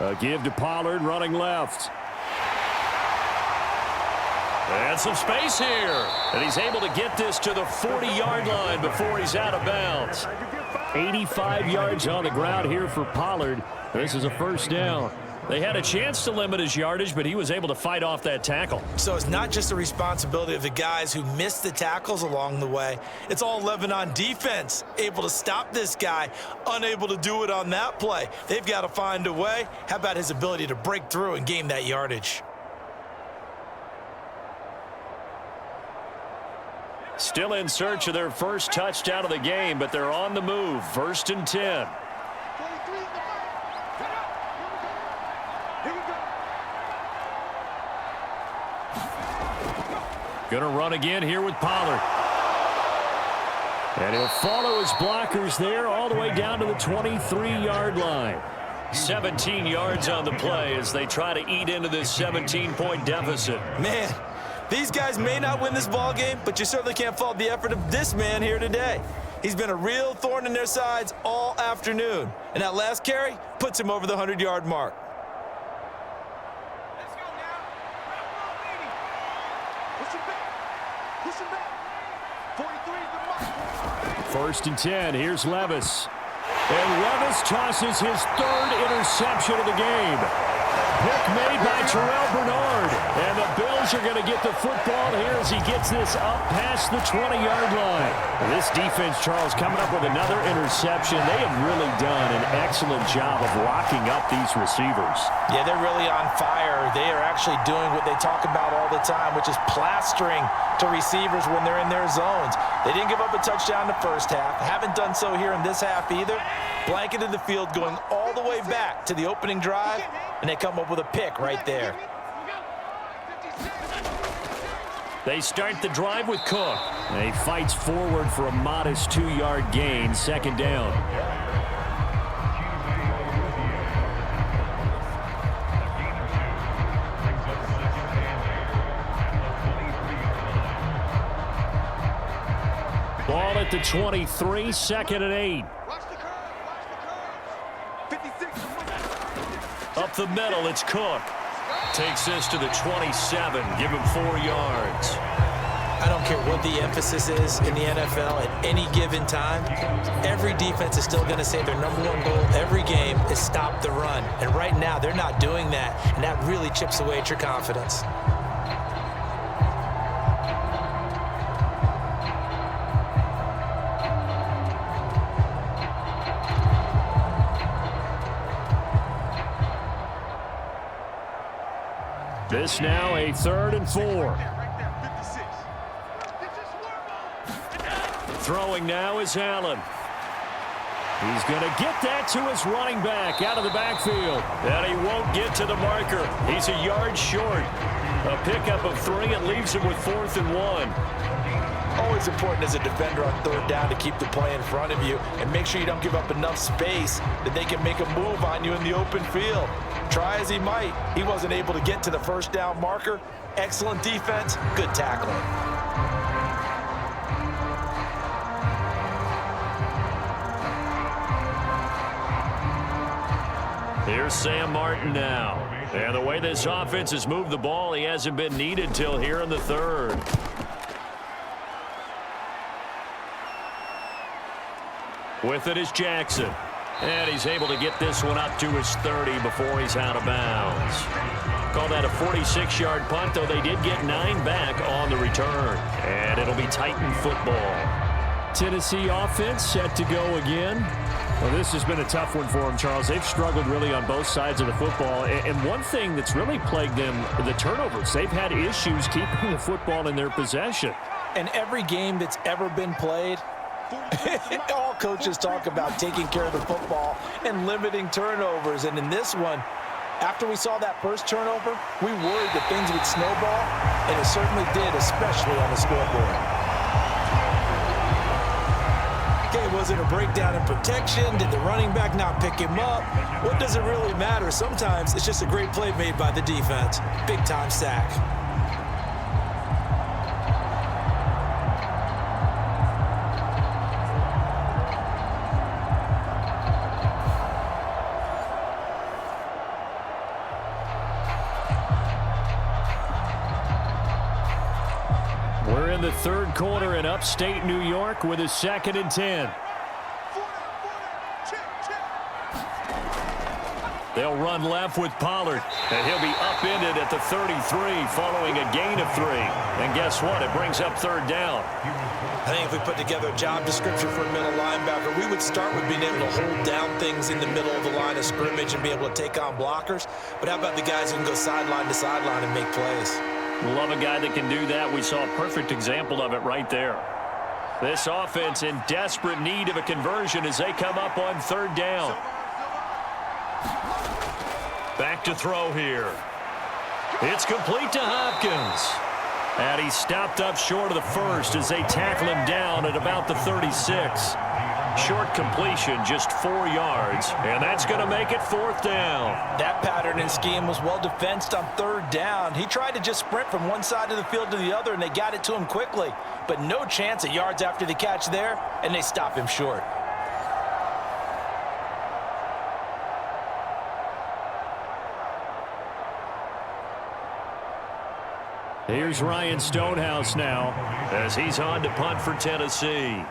A give to Pollard, running left. And some space here. And he's able to get this to the 40-yard line before he's out of bounds. 85 yards on the ground here for Pollard. This is a 1st down. They had a chance to limit his yardage, but he was able to fight off that tackle. So it's not just the responsibility of the guys who missed the tackles along the way. It's all Lebanon defense, able to stop this guy, unable to do it on that play. They've got to find a way. How about his ability to break through and gain that yardage? Still in search of their 1st touchdown of the game, but they're on the move. 1st and 10. Gonna run again here with Pollard. And he'll follow his blockers there all the way down to the 23-yard line. 17 yards on the play as they try to eat into this 17-point deficit. Man, these guys may not win this ball game, but you certainly can't fault the effort of this man here today. He's been a real thorn in their sides all afternoon. And that last carry puts him over the 100-yard mark. Let's go now. Push him back. Push him back. 43 is the mark. 1st and 10. Here's Levis. And Levis tosses his 3rd interception of the game. Pick made by Terrell Bernard. And the Bills are going to get the football here as he gets this up past the 20-yard line. And this defense, Charles, coming up with another interception. They have really done an excellent job of locking up these receivers. Yeah, they're really on fire. They are actually doing what they talk about all the time, which is plastering to receivers when they're in their zones. They didn't give up a touchdown in the 1st half. Haven't done so here in this half either. Blanketed the field going all the way back to the opening drive, and they come up with a pick right there. They start the drive with Cook. And he fights forward for a modest 2-yard gain, 2nd down. Ball at the 23, 2nd and 8. Watch the curve. Watch the curve. 56. the middle. It's Cook. Takes this to the 27. Give him 4 yards. I don't care what the emphasis is in the NFL at any given time. Every defense is still going to say their #1 goal every game is stop the run. And right now, they're not doing that, and that really chips away at your confidence. This now a 3rd and 4. Throwing now is Allen. He's going to get that to his running back out of the backfield. And he won't get to the marker. He's a yard short. A pickup of 3 and leaves him with 4th and 1. Always important as a defender on 3rd down to keep the play in front of you and make sure you don't give up enough space that they can make a move on you in the open field. Try as he might, he wasn't able to get to the 1st down marker. Excellent defense, good tackling. Here's Sam Martin now. And the way this offense has moved the ball, he hasn't been needed till here in the 3rd. With it is Jackson. And he's able to get this one up to his 30 before he's out of bounds. Call that a 46-yard punt, though they did get 9 back on the return. And it'll be Titan football. Tennessee offense set to go again. Well, this has been a tough one for them, Charles. They've struggled really on both sides of the football. And one thing that's really plagued them, the turnovers. They've had issues keeping the football in their possession. And every game that's ever been played, all coaches talk about taking care of the football and limiting turnovers. And in this one, after we saw that first turnover, we worried that things would snowball, and it certainly did, especially on the scoreboard. Okay, was it a breakdown in protection? Did the running back not pick him up? What does it really matter? Sometimes it's just a great play made by the defense. Big-time sack. We're in the 3rd quarter in upstate New York with a 2nd and 10. They'll run left with Pollard, and he'll be upended at the 33 following a gain of 3. And guess what? It brings up 3rd down. I think if we put together a job description for a middle linebacker, we would start with being able to hold down things in the middle of the line of scrimmage and be able to take on blockers. But how about the guys who can go sideline to sideline and make plays? Love a guy that can do that. We saw a perfect example of it right there. This offense in desperate need of a conversion as they come up on 3rd down. Back to throw here. It's complete to Hopkins. And he's stopped up short of the 1st as they tackle him down at about the 36. Short completion, just 4 yards, and that's going to make it 4th down. That pattern and scheme was well defensed on 3rd down. He tried to just sprint from one side of the field to the other, and they got it to him quickly. But no chance of yards after the catch there, and they stop him short. Here's Ryan Stonehouse now as he's on to punt for Tennessee.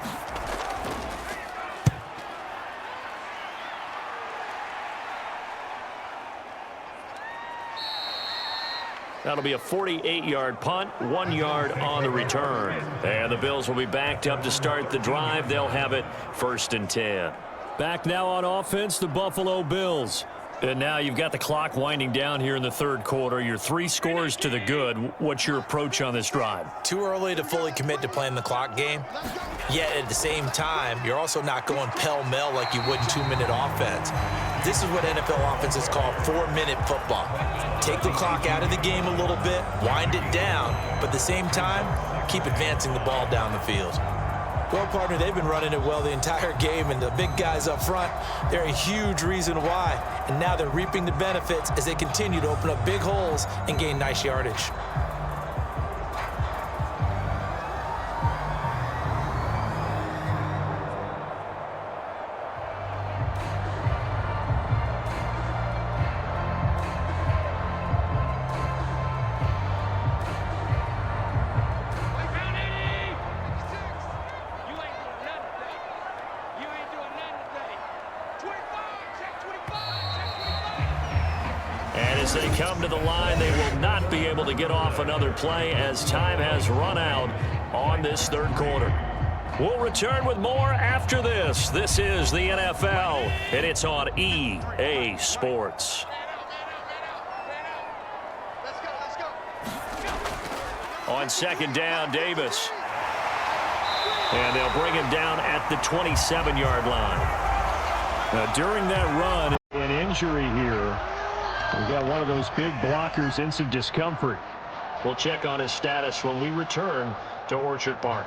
That'll be a 48-yard punt, 1 yard on the return. And the Bills will be backed up to start the drive. They'll have it 1st and 10. Back now on offense, the Buffalo Bills. And now you've got the clock winding down here in the 3rd quarter. You're 3 scores to the good. What's your approach on this drive? Too early to fully commit to playing the clock game. Yet at the same time, you're also not going pell-mell like you would in 2-minute offense. This is what NFL offenses call 4-minute football. Take the clock out of the game a little bit, wind it down, but at the same time, keep advancing the ball down the field. Well, partner, they've been running it well the entire game, and the big guys up front, they're a huge reason why. And now they're reaping the benefits as they continue to open up big holes and gain nice yardage. As they come to the line, they will not be able to get off another play as time has run out on this third quarter. We'll return with more after this. This is the NFL, and it's on EA Sports. On second down, Davis. And they'll bring him down at the 27-yard line. Now, during that run, an injury here. We've got one of those big blockers in some discomfort. We'll check on his status when we return to Orchard Park.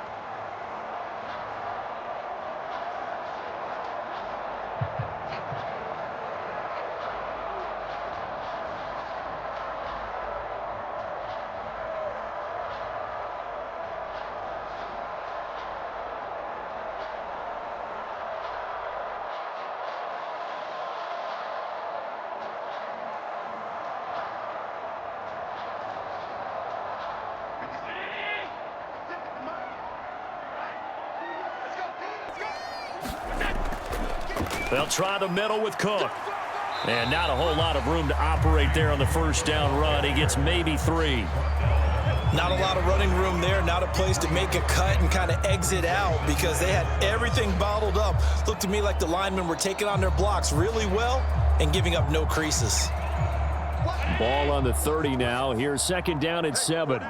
They'll try the middle with Cook. And not a whole lot of room to operate there on the first down run. He gets maybe 3. Not a lot of running room there, not a place to make a cut and kind of exit out because they had everything bottled up. Looked to me like the linemen were taking on their blocks really well and giving up no creases. Ball on the 30 now. Here's second down at 7.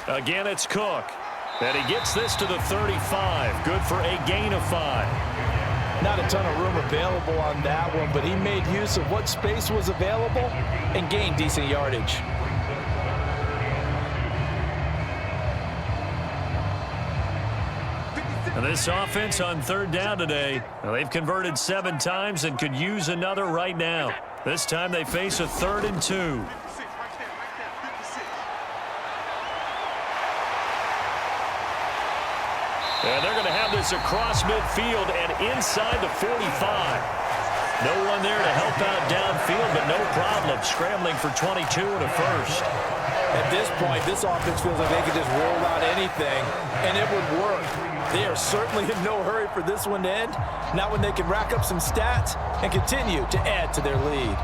Again, it's Cook. And he gets this to the 35. Good for a gain of 5. Not a ton of room available on that one, but he made use of what space was available and gained decent yardage. And this offense on third down today, well, they've converted 7 times and could use another right now. This time they face a 3rd and 2. And they're going to have this across midfield and inside the 45. No one there to help out downfield, but no problem. Scrambling for 22 and a first. At this point, this offense feels like they could just roll out anything, and it would work. They are certainly in no hurry for this one to end. Not when they can rack up some stats and continue to add to their lead.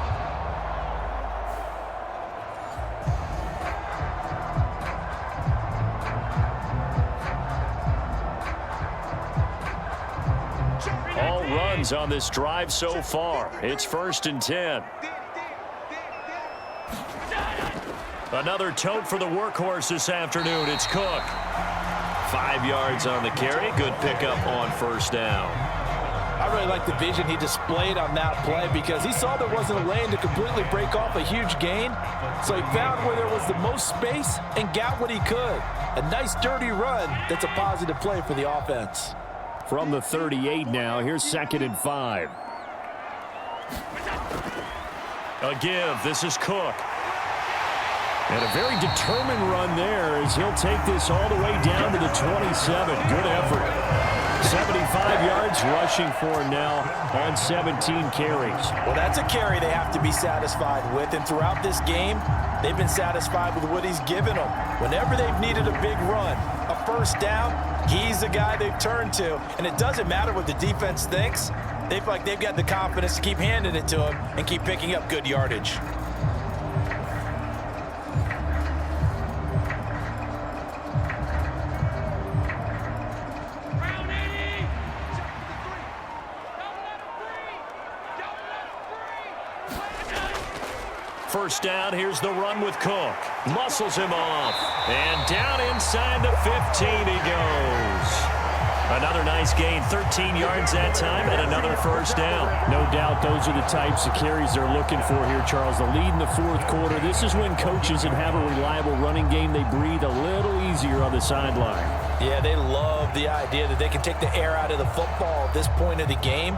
On this drive so far. It's 1st and 10. Another tote for the workhorse this afternoon. It's Cook. 5 yards on the carry. Good pickup on first down. I really like the vision he displayed on that play because he saw there wasn't a lane to completely break off a huge gain. So he found where there was the most space and got what he could. A nice dirty run that's a positive play for the offense. From the 38 now, here's 2nd and 5. A give. This is Cook. And a very determined run there as he'll take this all the way down to the 27. Good effort. 75 yards rushing for him now on 17 carries. Well, that's a carry they have to be satisfied with. And throughout this game, they've been satisfied with what he's given them. Whenever they've needed a big run, a first down, he's the guy they've turned to. And it doesn't matter what the defense thinks. They feel like they've got the confidence to keep handing it to him and keep picking up good yardage. First down, here's the run with Cook. Muscles him off. And down inside the 15 he goes. Another nice gain, 13 yards that time, and another first down. No doubt those are the types of carries they're looking for here, Charles. The lead in the 4th quarter. This is when coaches that have a reliable running game, they breathe a little easier on the sideline. Yeah, they love the idea that they can take the air out of the football at this point of the game.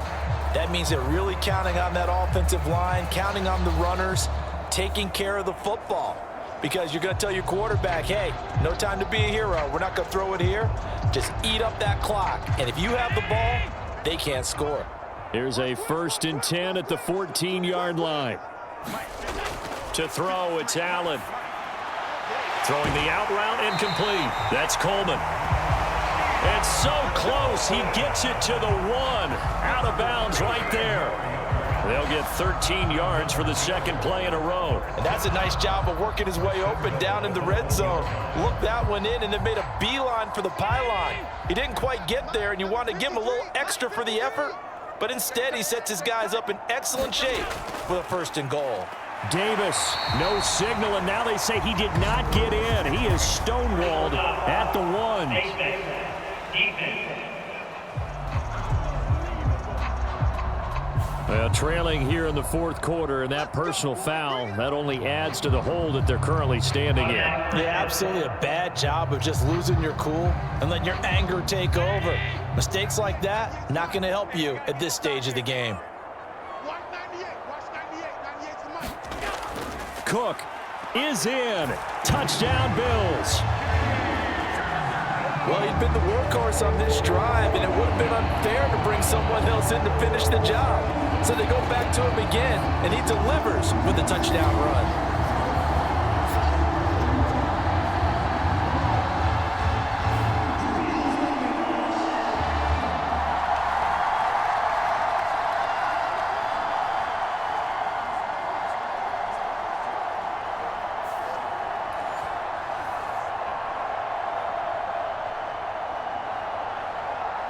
That means they're really counting on that offensive line, counting on the runners, taking care of the football. Because you're going to tell your quarterback, hey, no time to be a hero. We're not going to throw it here. Just eat up that clock. And if you have the ball, they can't score. Here's a 1st and 10 at the 14-yard line. To throw, it's Allen. Throwing the out route incomplete. That's Coleman. And so close, he gets it to the 1. Out of bounds right there. They'll get 13 yards for the second play in a row. And that's a nice job of working his way open down in the red zone. Looked that one in and then made a beeline for the pylon. He didn't quite get there, and you want to give him a little extra for the effort, but instead he sets his guys up in excellent shape for the 1st and goal. Davis, no signal, and now they say he did not get in. He is stonewalled at the 1. Well, trailing here in the 4th quarter, and that personal foul, that only adds to the hole that they're currently standing in. Yeah, absolutely a bad job of just losing your cool and letting your anger take over. Mistakes like that, not going to help you at this stage of the game. Watch 98. Watch 98. 98's the mic. Cook is in. Touchdown, Bills. Well, he'd been the workhorse on this drive, and it would have been unfair to bring someone else in to finish the job. So they go back to him again, and he delivers with a touchdown run.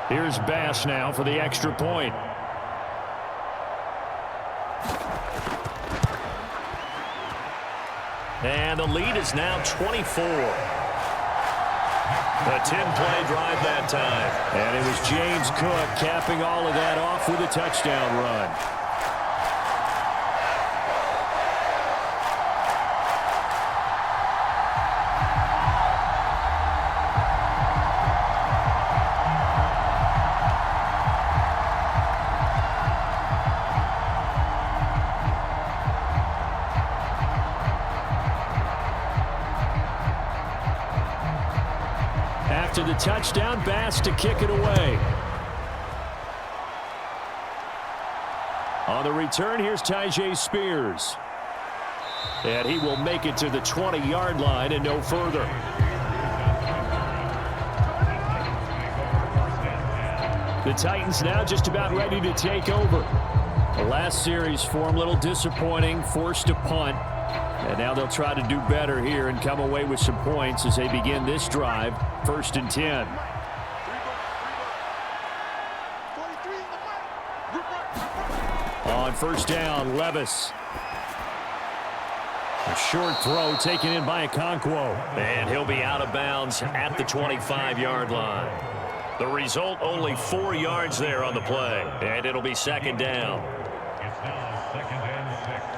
Here's Bass now for the extra point. And the lead is now 24. A 10-play drive that time. And it was James Cook capping all of that off with a touchdown run. To the touchdown, Bass to kick it away. On the return, here's Tyjae Spears. And he will make it to the 20-yard line and no further. The Titans now just about ready to take over. The last series for him, a little disappointing, forced a punt. And now they'll try to do better here and come away with some points as they begin this drive. 1st and 10. On 1st down, Levis. A short throw taken in by Okonkwo. And he'll be out of bounds at the 25-yard line. The result, only 4 yards there on the play. And it'll be 2nd down. It's now 2nd and 6.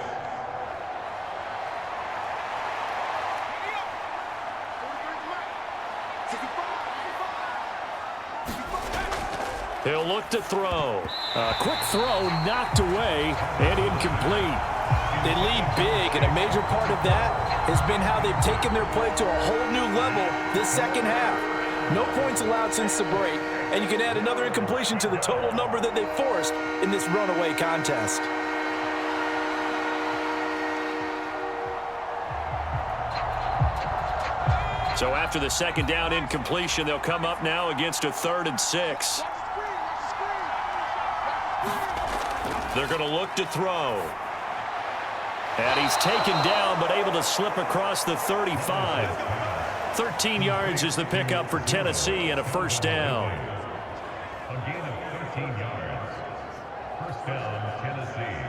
He'll look to throw. A quick throw knocked away and incomplete. They lead big, and a major part of that has been how they've taken their play to a whole new level this 2nd half. No points allowed since the break, and you can add another incompletion to the total number that they forced in this runaway contest. So after the 2nd down incompletion, they'll come up now against a 3rd and 6. They're going to look to throw. And he's taken down, but able to slip across the 35. 13 yards is the pickup for Tennessee and a 1st down. A gain of 13 yards. 1st down, Tennessee.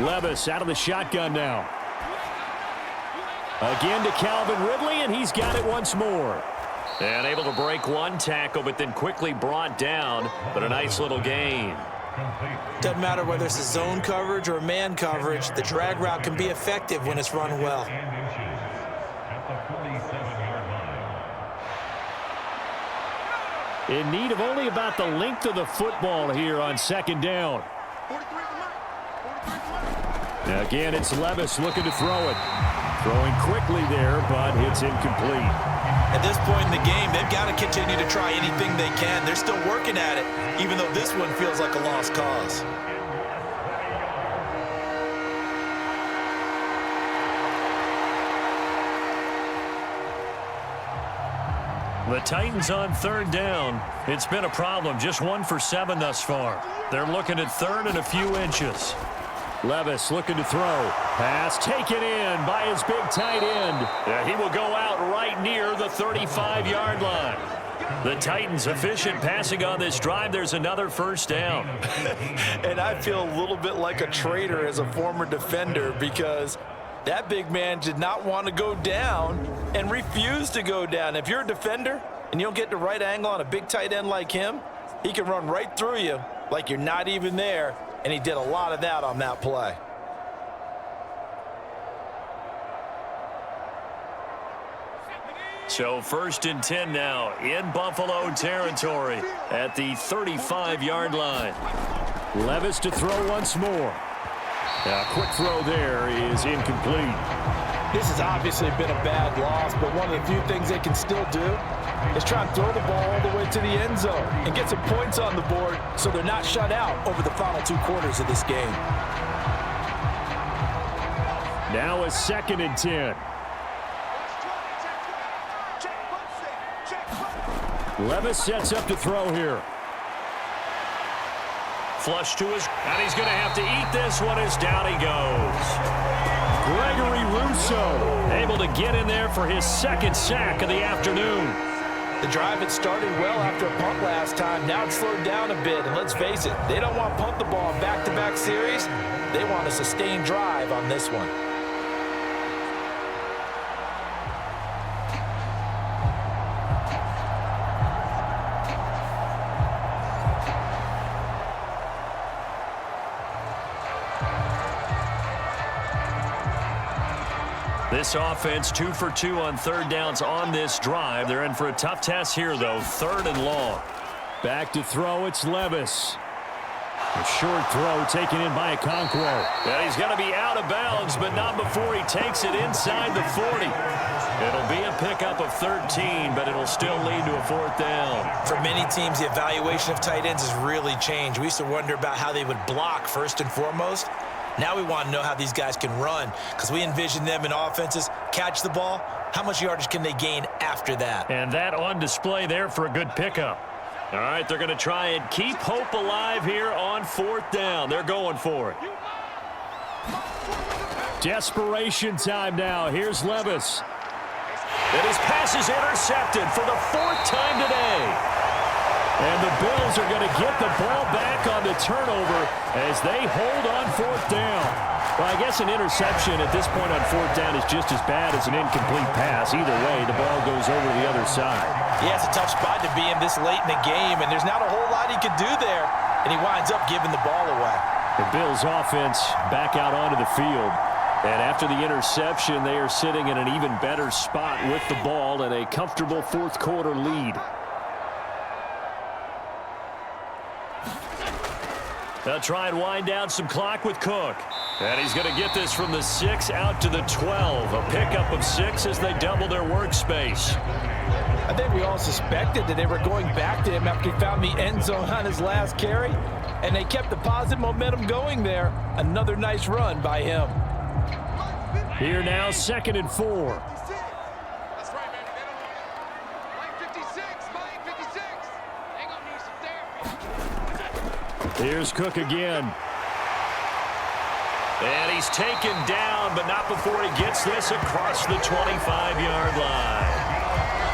Levis out of the shotgun now. Again to Calvin Ridley, and he's got it once more. And able to break one tackle, but then quickly brought down, but a nice little gain. Doesn't matter whether it's a zone coverage or man coverage, the drag route can be effective when it's run well. At the 47-yard line. in need of only about the length of the football here on second down. Now again, it's Levis looking to throw it. Throwing quickly there, but it's incomplete. At this point in the game, they've got to continue to try anything they can. They're still working at it, even though this one feels like a lost cause. The Titans on third down. It's been a problem. Just 1 for 7 thus far. They're looking at third and a few inches. Levis looking to throw. Pass taken in by his big tight end. He will go out right near the 35-yard line. The Titans efficient passing on this drive. There's another first down. And I feel a little bit like a traitor as a former defender because that big man did not want to go down and refused to go down. If you're a defender and you don't get the right angle on a big tight end like him, he can run right through you like you're not even there, and he did a lot of that on that play. So 1st and 10 now in Buffalo territory at the 35-yard line. Levis to throw once more. A quick throw there is incomplete. This has obviously been a bad loss, but one of the few things they can still do is try and throw the ball all the way to the end zone and get some points on the board so they're not shut out over the final 2 quarters of this game. Now a 2nd and 10. Levis sets up to throw here. Flush to his, and he's going to have to eat this one as down he goes. Gregory Rousseau able to get in there for his 2nd sack of the afternoon. The drive had started well after a punt last time. Now it's slowed down a bit, and let's face it, they don't want to punt the ball in back-to-back series. They want a sustained drive on this one. This offense 2 for 2 on third downs on this drive. They're in for a tough test here, though. 3rd and long. Back to throw, it's Levis. A short throw taken in by Okonkwo. And he's going to be out of bounds, but not before he takes it inside the 40. It'll be a pickup of 13, but it'll still lead to a 4th down. For many teams, the evaluation of tight ends has really changed. We used to wonder about how they would block first and foremost. Now we want to know how these guys can run because we envision them in offenses, catch the ball. How much yardage can they gain after that? And that on display there for a good pickup. All right, they're going to try and keep hope alive here on 4th down. They're going for it. Desperation time now. Here's Levis. And his pass is intercepted for the 4th time today. And the Bills are going to get the ball back on the turnover as they hold on 4th down. Well, I guess an interception at this point on 4th down is just as bad as an incomplete pass. Either way, the ball goes over the other side. Yeah, it's a tough spot to be in this late in the game, and there's not a whole lot he could do there, and he winds up giving the ball away. The Bills offense back out onto the field. And after the interception, they are sitting in an even better spot with the ball and a comfortable 4th quarter lead. They'll try and wind down some clock with Cook. And he's going to get this from the 6 out to the 12. A pickup of 6 as they double their workspace. I think we all suspected that they were going back to him after he found the end zone on his last carry. And they kept the positive momentum going there. Another nice run by him. Here now, 2nd and 4. That's right, baby. They don't know. Line 56, line 56. Hang on, need some therapy. Here's Cook again. And he's taken down, but not before he gets this across the 25-yard line.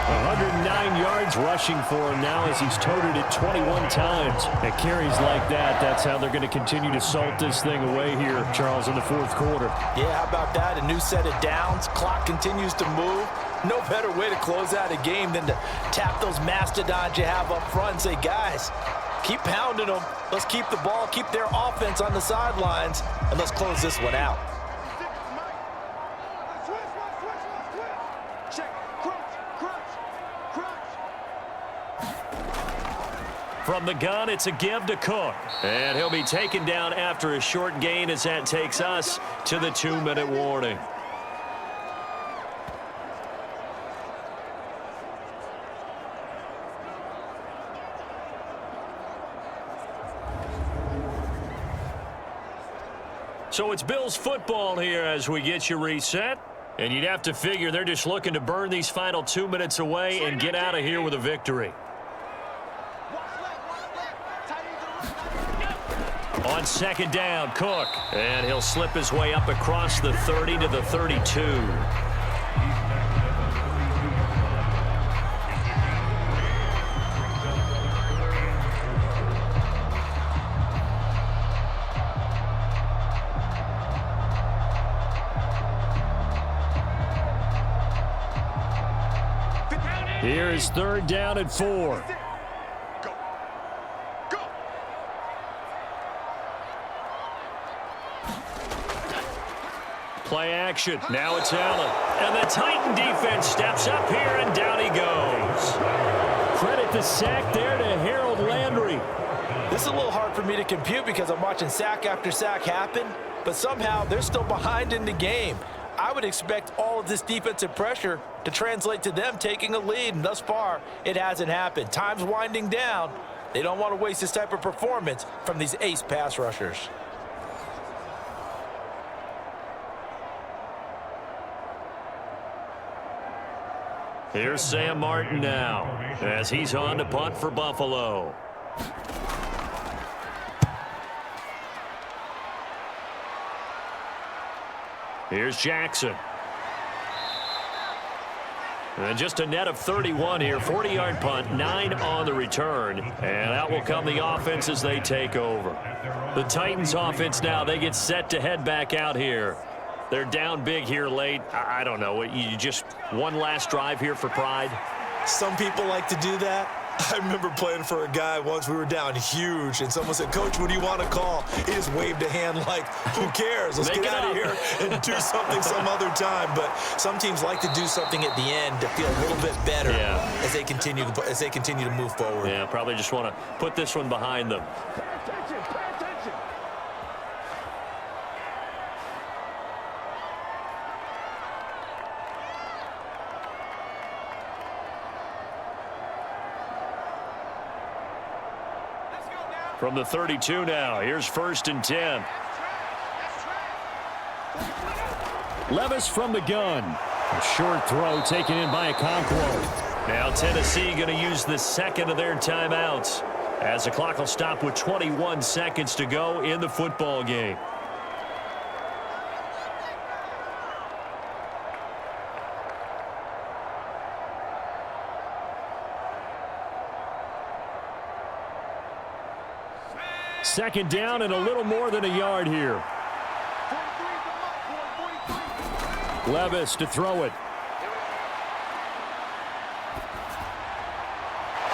109 yards rushing for him now as he's toted it 21 times. At carries like that, that's how they're going to continue to salt this thing away here, Charles, in the 4th quarter. Yeah, how about that? A new set of downs. Clock continues to move. No better way to close out a game than to tap those mastodons you have up front and say, guys, keep pounding them. Let's keep the ball, keep their offense on the sidelines, and let's close this one out. From the gun, it's a give to Cook. And he'll be taken down after a short gain as that takes us to the 2-minute warning. So it's Bills football here as we get you reset. And you'd have to figure they're just looking to burn these final 2 minutes away and get out of here with a victory. On second down, Cook. And he'll slip his way up across the 30 to the 32. Here is 3rd down and 4. Play action. Now it's Allen. And the Titan defense steps up here, and down he goes. Credit the sack there to Harold Landry. This is a little hard for me to compute because I'm watching sack after sack happen, but somehow they're still behind in the game. I would expect all of this defensive pressure to translate to them taking a lead, and thus far, it hasn't happened. Time's winding down. They don't want to waste this type of performance from these ace pass rushers. Here's Sam Martin now as he's on to punt for Buffalo. Here's Jackson. And just a net of 31 here. 40-yard punt, 9 on the return. And out will come the offense as they take over. The Titans offense now, they get set to head back out here. They're down big here late. I don't know. You just one last drive here for pride? Some people like to do that. I remember playing for a guy once. We were down huge, and someone said, "Coach, what do you want to call?" He just waved a hand like, who cares? Let's get out of here and do something some other time. But some teams like to do something at the end to feel a little bit better as they continue to move forward. Yeah, probably just want to put this one behind them. From the 32 now, here's 1st and 10. Levis from the gun. A short throw taken in by Okonkwo. Now Tennessee going to use the second of their timeouts as the clock will stop with 21 seconds to go in the football game. Second down and a little more than a yard here. Levis to throw it.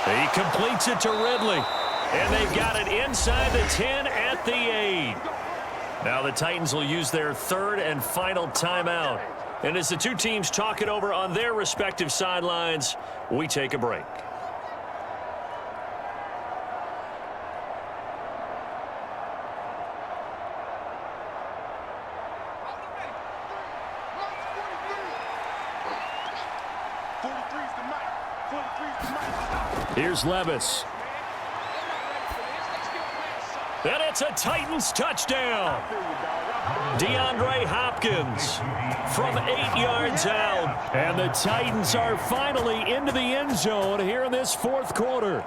He completes it to Ridley. And they've got it inside the 10 at the 8. Now the Titans will use their 3rd and final timeout. And as the two teams talk it over on their respective sidelines, we take a break. Here's Levis. And it's a Titans touchdown. DeAndre Hopkins from 8 yards out. And the Titans are finally into the end zone here in this 4th quarter.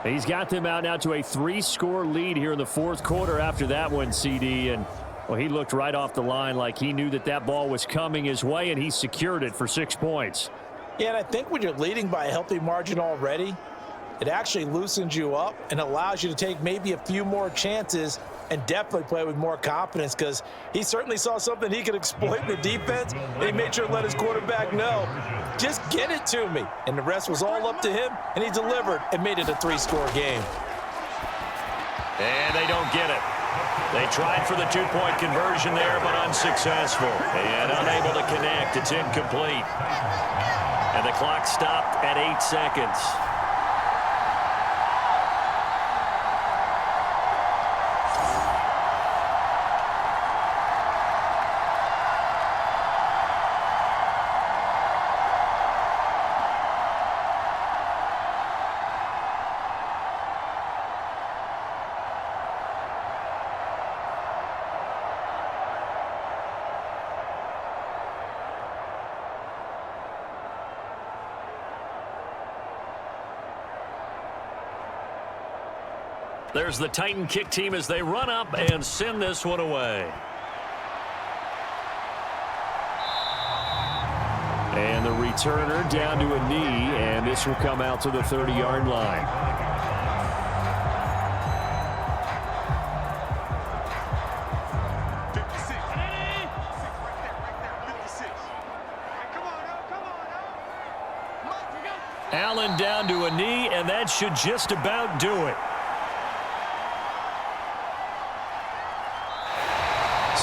He's got them out now to a 3-score lead here in the 4th quarter after that one, CD. And, well, he looked right off the line like he knew that that ball was coming his way, and he secured it for 6 points. Yeah, and I think when you're leading by a healthy margin already, it actually loosens you up and allows you to take maybe a few more chances and definitely play with more confidence, because he certainly saw something he could exploit in the defense, and he made sure to let his quarterback know, just get it to me. And the rest was all up to him, and he delivered and made it a 3-score game. And they don't get it. They tried for the 2-point conversion there, but unsuccessful. And unable to connect. It's incomplete. And the clock stopped at 8 seconds. There's the Titan kick team as they run up and send this one away. And the returner down to a knee, and this will come out to the 30-yard line. Allen down to a knee, and that should just about do it.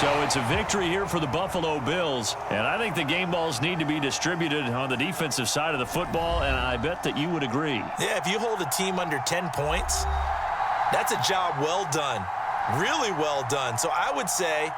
So it's a victory here for the Buffalo Bills, and I think the game balls need to be distributed on the defensive side of the football, and I bet that you would agree. Yeah, if you hold a team under 10 points, that's a job well done, really well done. So I would say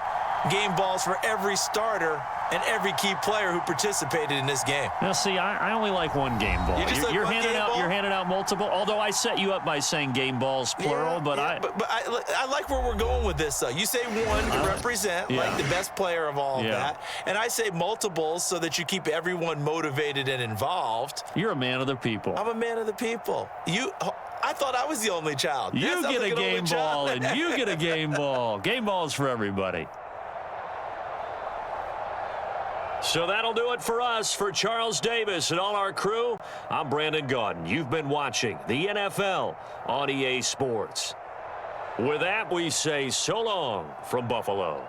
game balls for every starter and every key player who participated in this game. Now, see, I only like one game ball. You're handing out multiple, although I set you up by saying game balls, plural. But I like where we're going with this, though. You say one to represent, like the best player of all of that. And I say multiples so that you keep everyone motivated and involved. You're a man of the people. I'm a man of the people. I thought I was the only child. You get a game ball, and you get a game ball. Game balls for everybody. So that'll do it for us. For Charles Davis and all our crew, I'm Brandon Gaudin. You've been watching the NFL on EA Sports. With that, we say so long from Buffalo.